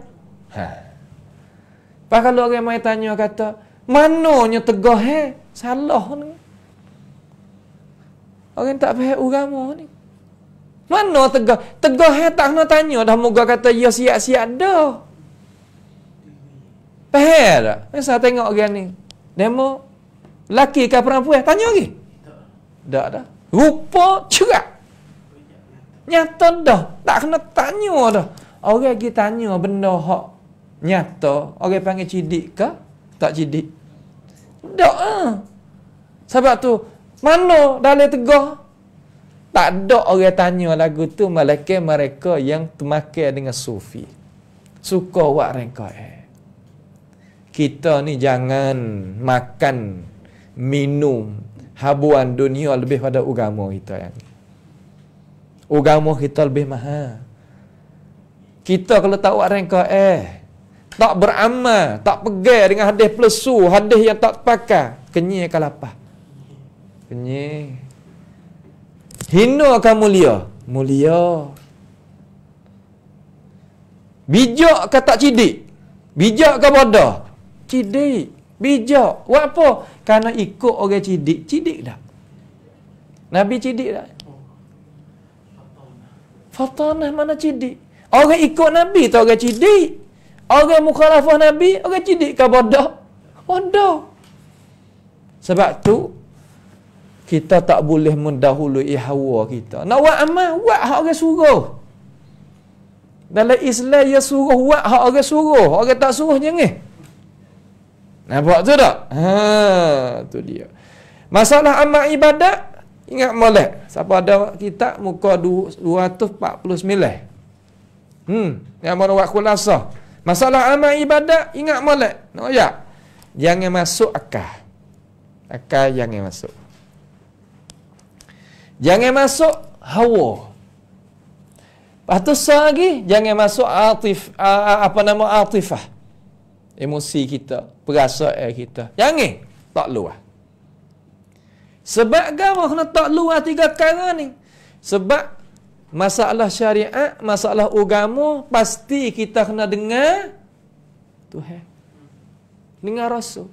Speaker 2: Pak kalau orang mai tanya kata, "Mananya tegah salah ni." Orang tak faham agama ni. Mana tegah? Tegah tak kena tanya dah moga kata ya siap-siap dah. Faham tak? Masa tengok orang ni. Demo laki ke perempuan? Tanya lagi. Tak dah. Rupa cerak. Nyata dah. Tak kena tanya dah. Orang lagi tanya benda hak nyata. Orang panggil cidik ke? Tak cidik. Tak Sebab tu, mana dalam tegah? Tak ada orang tanya lagu tu malaikat mereka yang termakan dengan sufi. Suka buat rengkok. Kita ni jangan makan, minum, habuan dunia lebih pada agama kita yang ni. Agama kita lebih mahal. Kita kalau tak buat rengkok tak beramal, tak pegang dengan hadis plesu, hadis yang tak terpakai, kenyai ke lapar. Kenyai. Hina kan mulia? Mulia. Bijak ke tak cidik? Bijak ke bodoh? Cidik. Bijak. Buat apa? Kerana ikut orang cidik. Cidik tak? Nabi cidik tak? Fatanah mana cidik? Orang ikut Nabi tu orang cidik. Orang mukhalafah Nabi, orang cidik ke bodoh? Bodoh. Sebab tu, kita tak boleh mendahului hawa kita. Nak buat amal, buat hak orang suruh. Dalam Islam, dia suruh buat hak orang suruh. Orang tak suruh jangan. Nampak tu tak? Tu dia. Masalah amal ibadat, ingat molek. Siapa ada kitab, muka 249. Yang mana buat kulasah. Masalah amal ibadat, ingat molek. Nak ya? Jangan masuk akal. Akal jangan masuk. Jangan masuk hawa. Lepas tu lagi, jangan masuk atifah. Emosi kita, perasaan kita. Jangan. Tak luar. Sebab apa kena tak luar 3 perkara ni? Sebab masalah syariat, masalah agama, pasti kita kena dengar Tuhan. Dengar Rasul.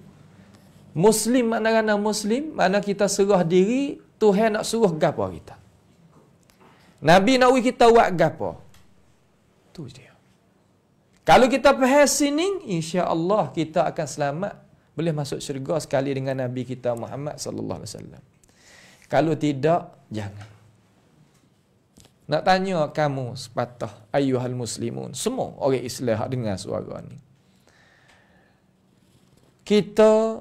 Speaker 2: Muslim mana-mana Muslim, mana kita serah diri, Tuhan nak suruh gapo kita. Nabi nak we kita buat gapo. Tu dia. Kalau kita faham sini, insya-Allah kita akan selamat, boleh masuk syurga sekali dengan Nabi kita Muhammad sallallahu alaihi wasallam. Kalau tidak, jangan. Nak tanya kamu sepatah ayyuhal muslimun, semua orang Islam hak dengar suara ni. Kita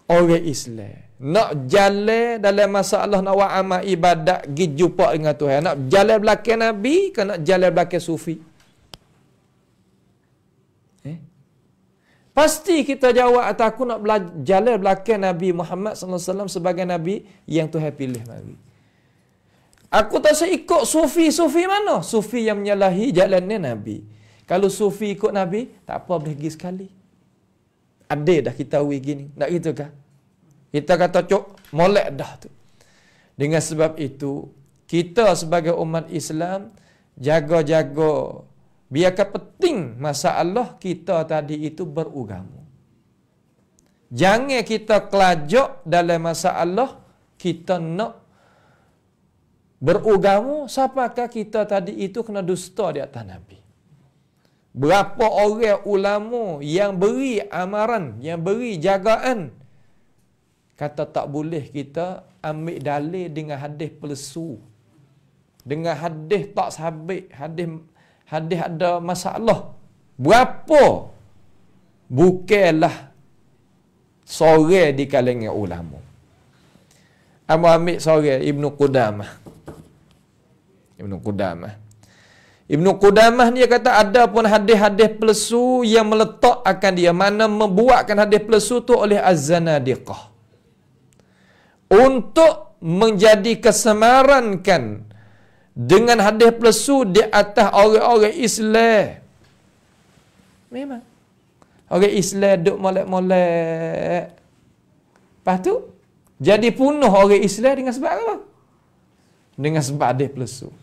Speaker 2: orang Islam nak jalan dalam masalah nak buat amal ibadat pergi jumpa dengan Tuhan. Nak jalan belakang Nabi ke nak jalan belakang sufi? Pasti kita jawab atau aku nak jalan belakang Nabi Muhammad sallallahu alaihi wasallam sebagai Nabi yang Tuhan pilih mari. Aku tak usah ikut sufi mana? Sufi yang menyalahi jalannya Nabi. Kalau sufi ikut Nabi, tak apa boleh pergi sekali. Ada dah kita wih gini. Tak gitu kah? Kita kata cok, molek dah tu. Dengan sebab itu, kita sebagai umat Islam, jaga-jaga. Biarkan penting masalah kita tadi itu beragama. Jangan kita kelajak dalam masalah kita nak berugamu, siapakah kita tadi itu kena dusta di atas Nabi. Berapa orang ulama yang beri amaran, yang beri jagaan, kata tak boleh kita ambil dalil dengan hadis palsu, dengan hadis tak sabit, hadis ada masalah. Berapa bukanlah sore di kalangan ulama. Amu ambil sore Ibnu Qudamah. Ibnu Qudamah dia kata ada pun hadis-hadis palsu yang meletakkan dia, mana membuatkan hadis palsu tu oleh az-zanadiqah untuk menjadi kesemarankan dengan hadis palsu di atas orang-orang Islam. Memang orang Islam duk molek-molek. Lepas tu jadi punah orang Islam dengan sebab apa? Dengan sebab hadis palsu.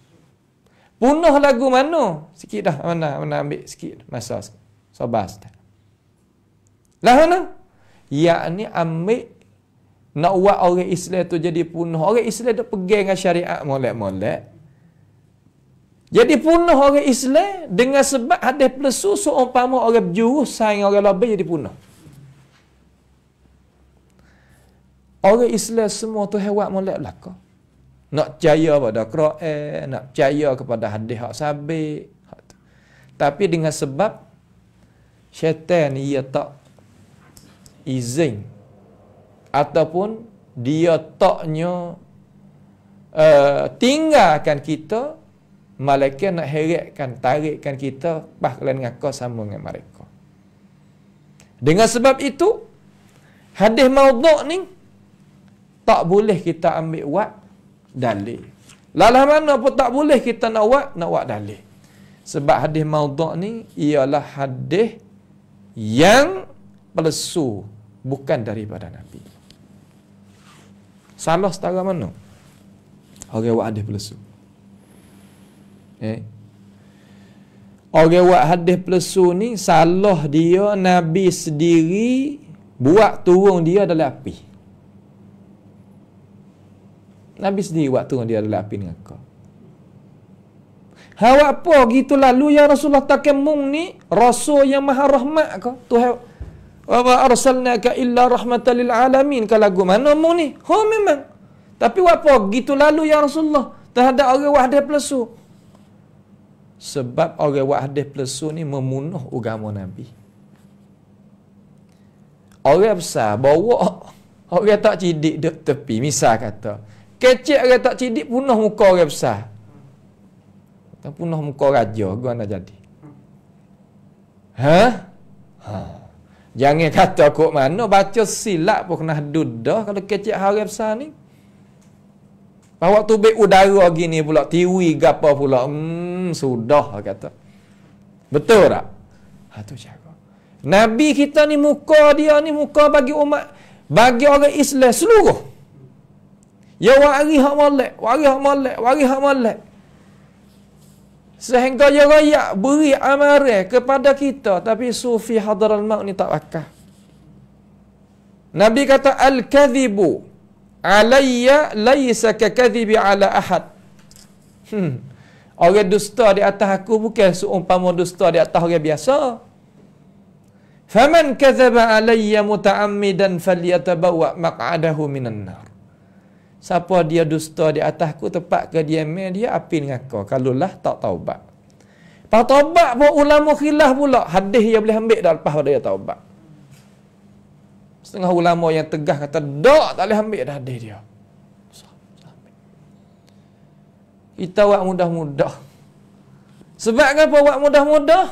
Speaker 2: Punah lagu mana? Sikit dah. Mana ambil sikit. Masa sabar sikit. Lah mana? Yakni ambil nak buat orang Islam tu jadi punah. Orang Islam tu pegang dengan syariat molek-molek. Jadi punah orang Islam dengan sebab hadis palsu, seumpama orang berjurus saing orang lebih jadi punah. Orang Islam semua tu hewan molek belaka. Nak percaya pada Quran, nak percaya kepada hadis hak sabit. Tapi dengan sebab syaitan ia tak izin ataupun dia taknya tinggalkan kita, malaikat nak heretkan, tarikkan kita bahkan ngaku sama dengan mereka. Dengan sebab itu hadis maudhu' ni tak boleh kita ambil buat dalil. Lalah mana pun tak boleh kita nak buat dalil. Sebab hadis maudhu' ni ialah hadis yang palsu, bukan daripada Nabi. Salah setara mana orang buat hadis palsu? Orang buat hadis palsu ni salah dia, Nabi sendiri buat turun dia dalam api. Nabi sendiri buat turun dia dalam api dengan kau. Hawak apa gitu lalu ya Rasulullah takemung ni rasul yang maha rahmat kau. Tuhan wa ma arsalnaka illa rahmatan lil alamin. Kalau lagu mana mung ni? Memang. Tapi apa gitu lalu ya Rasulullah terhadap orang buat hadis palsu? Sebab orang buat hadis palsu ni memunuh agama Nabi. Orang besar bawa orang tak cidik duduk tepi. Misal kata, kecek orang tak cidik punah muka orang besar. Punah muka raja, gua nak jadi. Jangan kata kok mana, baca silap pun kena hadud dah kalau kecek orang besar ni. Bawa tubik udara gini pula, tiwi gapa pula. Sudah kata. Betul tak? Tu cara. Nabi kita ni muka dia ni muka bagi umat, bagi orang Islam seluruh. Ya wari hak molek. Sehingga dia rakyat beri amaran kepada kita, tapi sufi hadaral maut ni tak bakal. Nabi kata al-kadhibu alayya laysa kakadhibi ala ahad. Orang dusta di atas aku bukan seumpama dusta di atas orang biasa. Faman kadzaba alayya muta'ammidan falyatabawa maq'adahu minan nar. Siapa dia dusta di atasku, tepat ke dia dia api dengan kau. Kalaulah tak taubat. Pas taubat pun ulama khilaf pula. Hadis dia boleh ambil dah lepas dia taubat. Setengah ulama yang tegah kata, tak boleh ambil dah hadis dia. Kita buat mudah-mudah. Sebab kenapa buat mudah-mudah?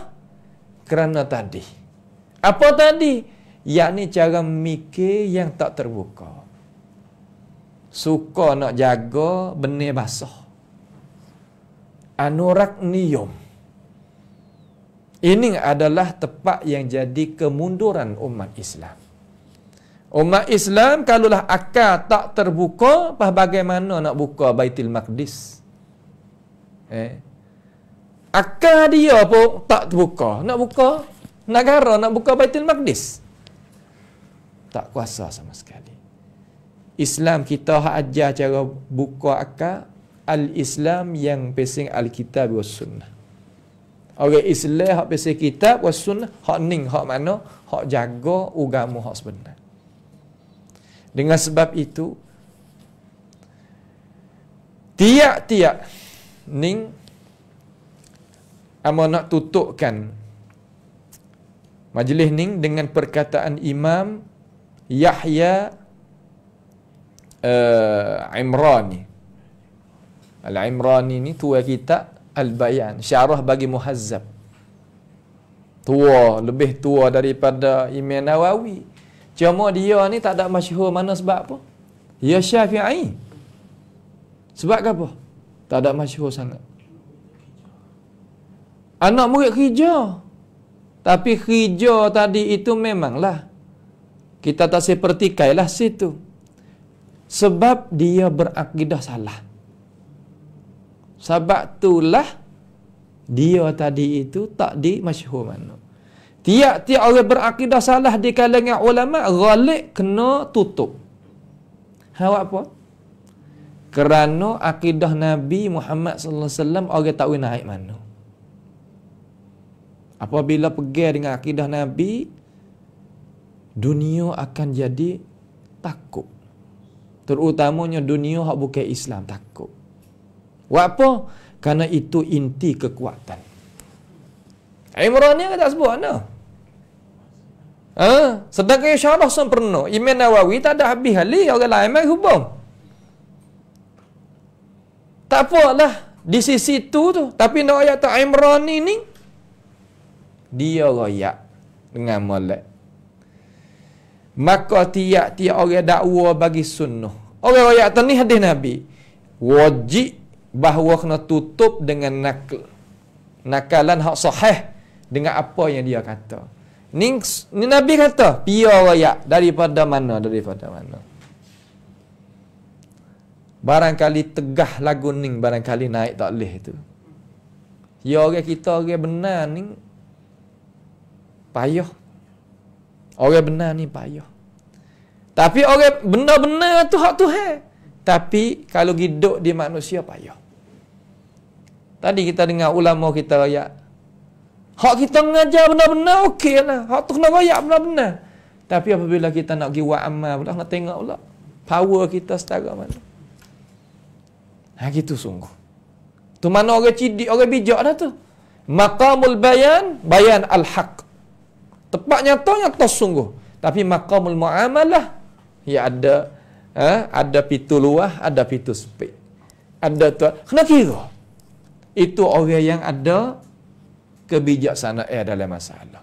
Speaker 2: Kerana tadi. Apa tadi? Yakni cara mikir yang tak terbuka. Suka nak jaga benih basah. Anurakniyum. Ini adalah tempat yang jadi kemunduran umat Islam. Umat Islam kalaulah akal tak terbuka, bagaimana nak buka Baitul Maqdis? Akal dia pun tak terbuka. Nak buka negara, nak buka Baitul Maqdis. Tak kuasa sama sekali. Islam kita hak ajar cara buka akal al-Islam yang pesing al-kitab was sunnah. Orang Islam hak pesing kitab was sunnah, hak ning hak mana? Hak jaga agama hak sebenar. Dengan sebab itu tiap-tiap ning amo nak tutupkan majlis ning dengan perkataan Imam Yahya Imrani. Al-Imrani ni tua kitab Al-Bayan, syarah bagi Muhazzab. Tua, lebih tua daripada Imam Nawawi. Cuma dia ni tak ada masyhur mana sebab apa? Dia Syafi'i. Sebab apa? Tak ada masyhur sangat. Anak murid kerja. Tapi kerja tadi itu memanglah kita tak sepertikailah situ. Sebab dia berakidah salah. Sebab itulah dia tadi itu tak dimasyhur mana. Tiap-tiap orang berakidah salah di kalangan ulama ghalib kena tutup. Awak apa? Kerana akidah Nabi Muhammad sallallahu alaihi wasallam orang tak boleh naik mana. Apabila pegang dengan akidah Nabi, dunia akan jadi takut. Terutamanya dunia hak bukan Islam takut. Apa? Karena itu inti kekuatan. Imran ni tak sebut mana. Sedangkan syarah sempurna Imam Nawawi tak ada habis hali, orang lain mai hubung. Tak apalah di sisi tu tapi nak ayat tak Imran ni dia royak dengan molek. Maka tiap-tiap orang dakwa bagi sunnah. Orang royak tu ni hadis Nabi. Wajib bahawa kena tutup dengan nakalan hak sahih dengan apa yang dia kata. Ni Nabi kata, pia royak daripada mana. Barangkali tegah lagu ni, barangkali naik tak leh tu. Ya orang kita orang benar ni payah. Orang benar ni payah. Tapi orang benar-benar tu hak Tuhan. Tapi kalau hidup di manusia payah. Tadi kita dengar ulama kita royak. Hak kita mengajar benar-benar okey lah. Hak tu kena royak benar-benar. Tapi apabila kita nak pergi buat amal pula, nak tengok pula power kita setara mana. Gitu sungguh. Tu mana orang cidik, orang bijak dah tu. Maqamul bayan, bayan al-haq. Tepat nyata sungguh. Tapi maqamul muamalah, ya ada pintu luah, ada pintu sempit. Ada tu, kena kira. Itu orang yang ada kebijaksanaan dalam masalah.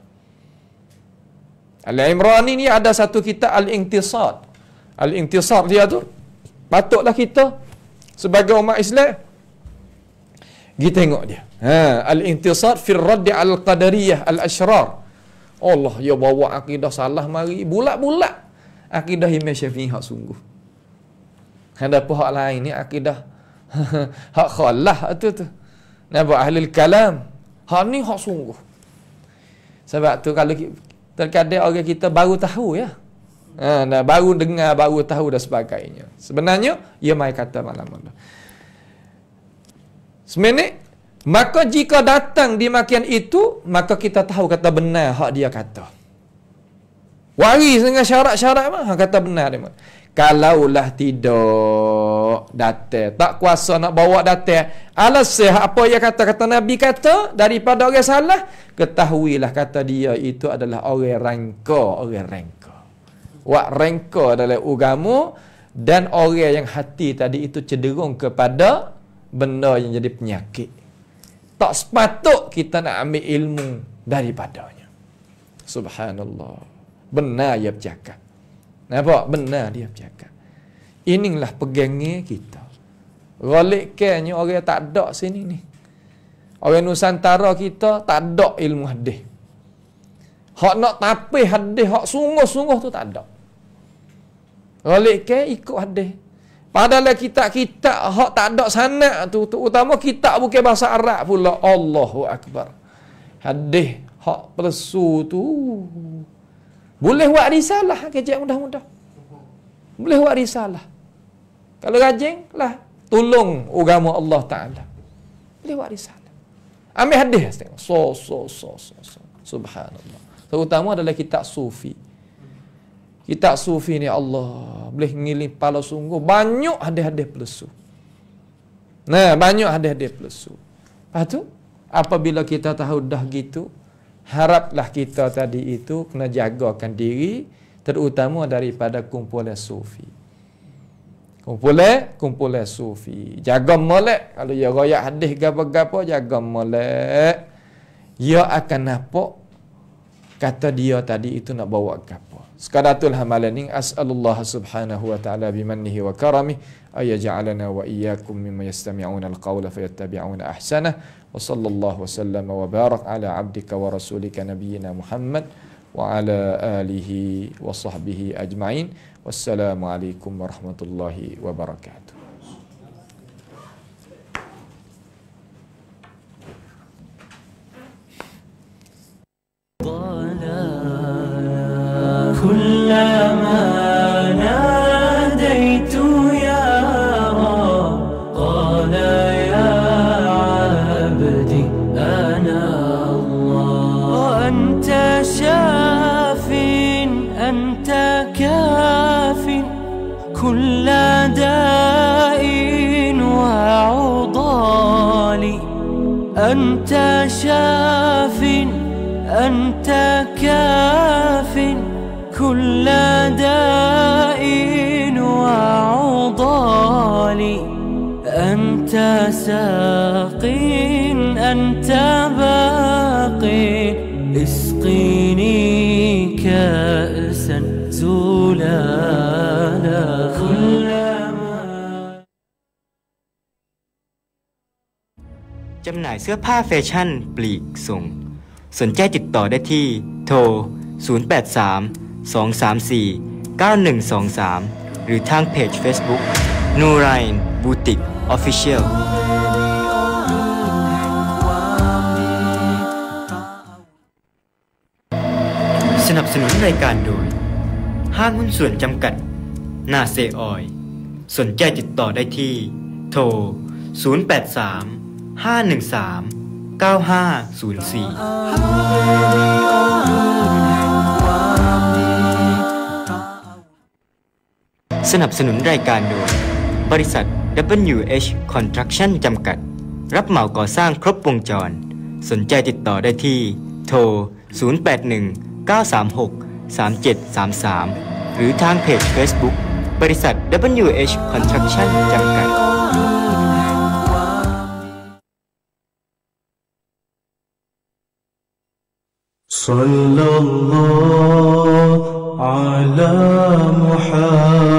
Speaker 2: Al-Imrani ni ada satu kitab Al-Intisar. Al-Intisar dia tu patutlah kita sebagai umat Islam kita tengok dia. Al-Intisar fi ar-radd al-qadariyah al-ashrar. Allah dia bawa akidah salah mari bulat-bulat. Akidah Imam Syafi'i hak sungguh. Ada apa hak lain ni akidah hak khalah tu. Nampak ahli kalam. Hak ni hak sungguh. Sebab tu kalau terkadang orang kita baru tahu ya. Baru dengar, baru tahu dan sebagainya. Sebenarnya ia mai kata malam-malam. Seminit. Maka jika datang di makian itu, maka kita tahu kata benar hak dia kata. Waris dengan syarat-syarat mah kata benar dia. Kalaulah tidak datang, tak kuasa nak bawa datang, alasan apa yang kata Nabi kata daripada orang salah, ketahuilah kata dia itu adalah orang rangka. Wak rangka dalam agama dan orang yang hati tadi itu cenderung kepada benda yang jadi penyakit. Tak sepatut kita nak ambil ilmu daripadanya. Subhanallah. Benar dia bercakap. Nampak? Benar dia bercakap. Inilah pegangnya kita. Galiknya orang tak ada sini ni. Orang Nusantara kita tak ada ilmu hadis. Hak nak tapih hadis, hak sungguh-sungguh tu tak ada. Galiknya ikut hadis. Padahal kitab-kitab hak tak ada sanad tu, terutama kitab bukan bahasa Arab pula. Allahu Akbar. Hadis hak palsu tu Boleh buat risalah kerja mudah-mudah. Boleh buat risalah. Kalau rajin lah tolong agama Allah Taala. Boleh buat risalah. Ambil hadis tengok. So. Subhanallah. Terutama adalah kitab sufi. Kitab sufi ni Allah boleh ngiling kepala sungguh. Banyak hadis-hadis pelesu. Nah, banyak hadis-hadis pelesu. Lepas tu, apabila kita tahu dah gitu, haraplah kita tadi itu kena jagakan diri, terutama daripada kumpulan sufi. Kumpulan sufi. Jaga molek. Kalau dia royak hadis gapo-gapo, jaga molek. Dia akan nampak kata dia tadi itu nak bawa gapo. Sekadatul hamalan ni as'alullah subhanahu wa ta'ala bimannihi wa karamih ayaj'alana wa iyyakum mimman yastami'una al-qawla fayattabi'una ahsanah wa sallallahu wa sallama wa barak ala abdika wa rasulika nabiyyina Muhammad wa ala alihi wa sahbihi ajma'in. Wassalamu alaikum warahmatullahi wabarakatuh.
Speaker 1: كلما ناديت يا رب قال يا عبدي أنا الله أنت شاف أنت كاف كل داء وعضال أنت شاف أنت كاف كل داء وعضال أنت ساق أنت باق اسقيني كأسا زلالا كلما
Speaker 3: จำหน่ายเสื้อผ้าแฟชั่นปลีกส่งสนใจติดต่อได้ที่โทร 083-234-9123 หรือทางเพจ Facebook Nurain Boutique Official สนับสนุนรายการโดยห้างหุ้นส่วนจำกัดนาเซออยล์สนใจติดต่อได้ที่โทร 083-513-9504 สนับสนุนรายการโดยบริษัท WH Construction จำกัดรับเหมาก่อสร้างครบวงจรสนใจติดต่อได้ที่โทร 081-936-3733 หรือทางเพจ Facebook บริษัท WH Construction จำกัด
Speaker 1: صلى الله على محمد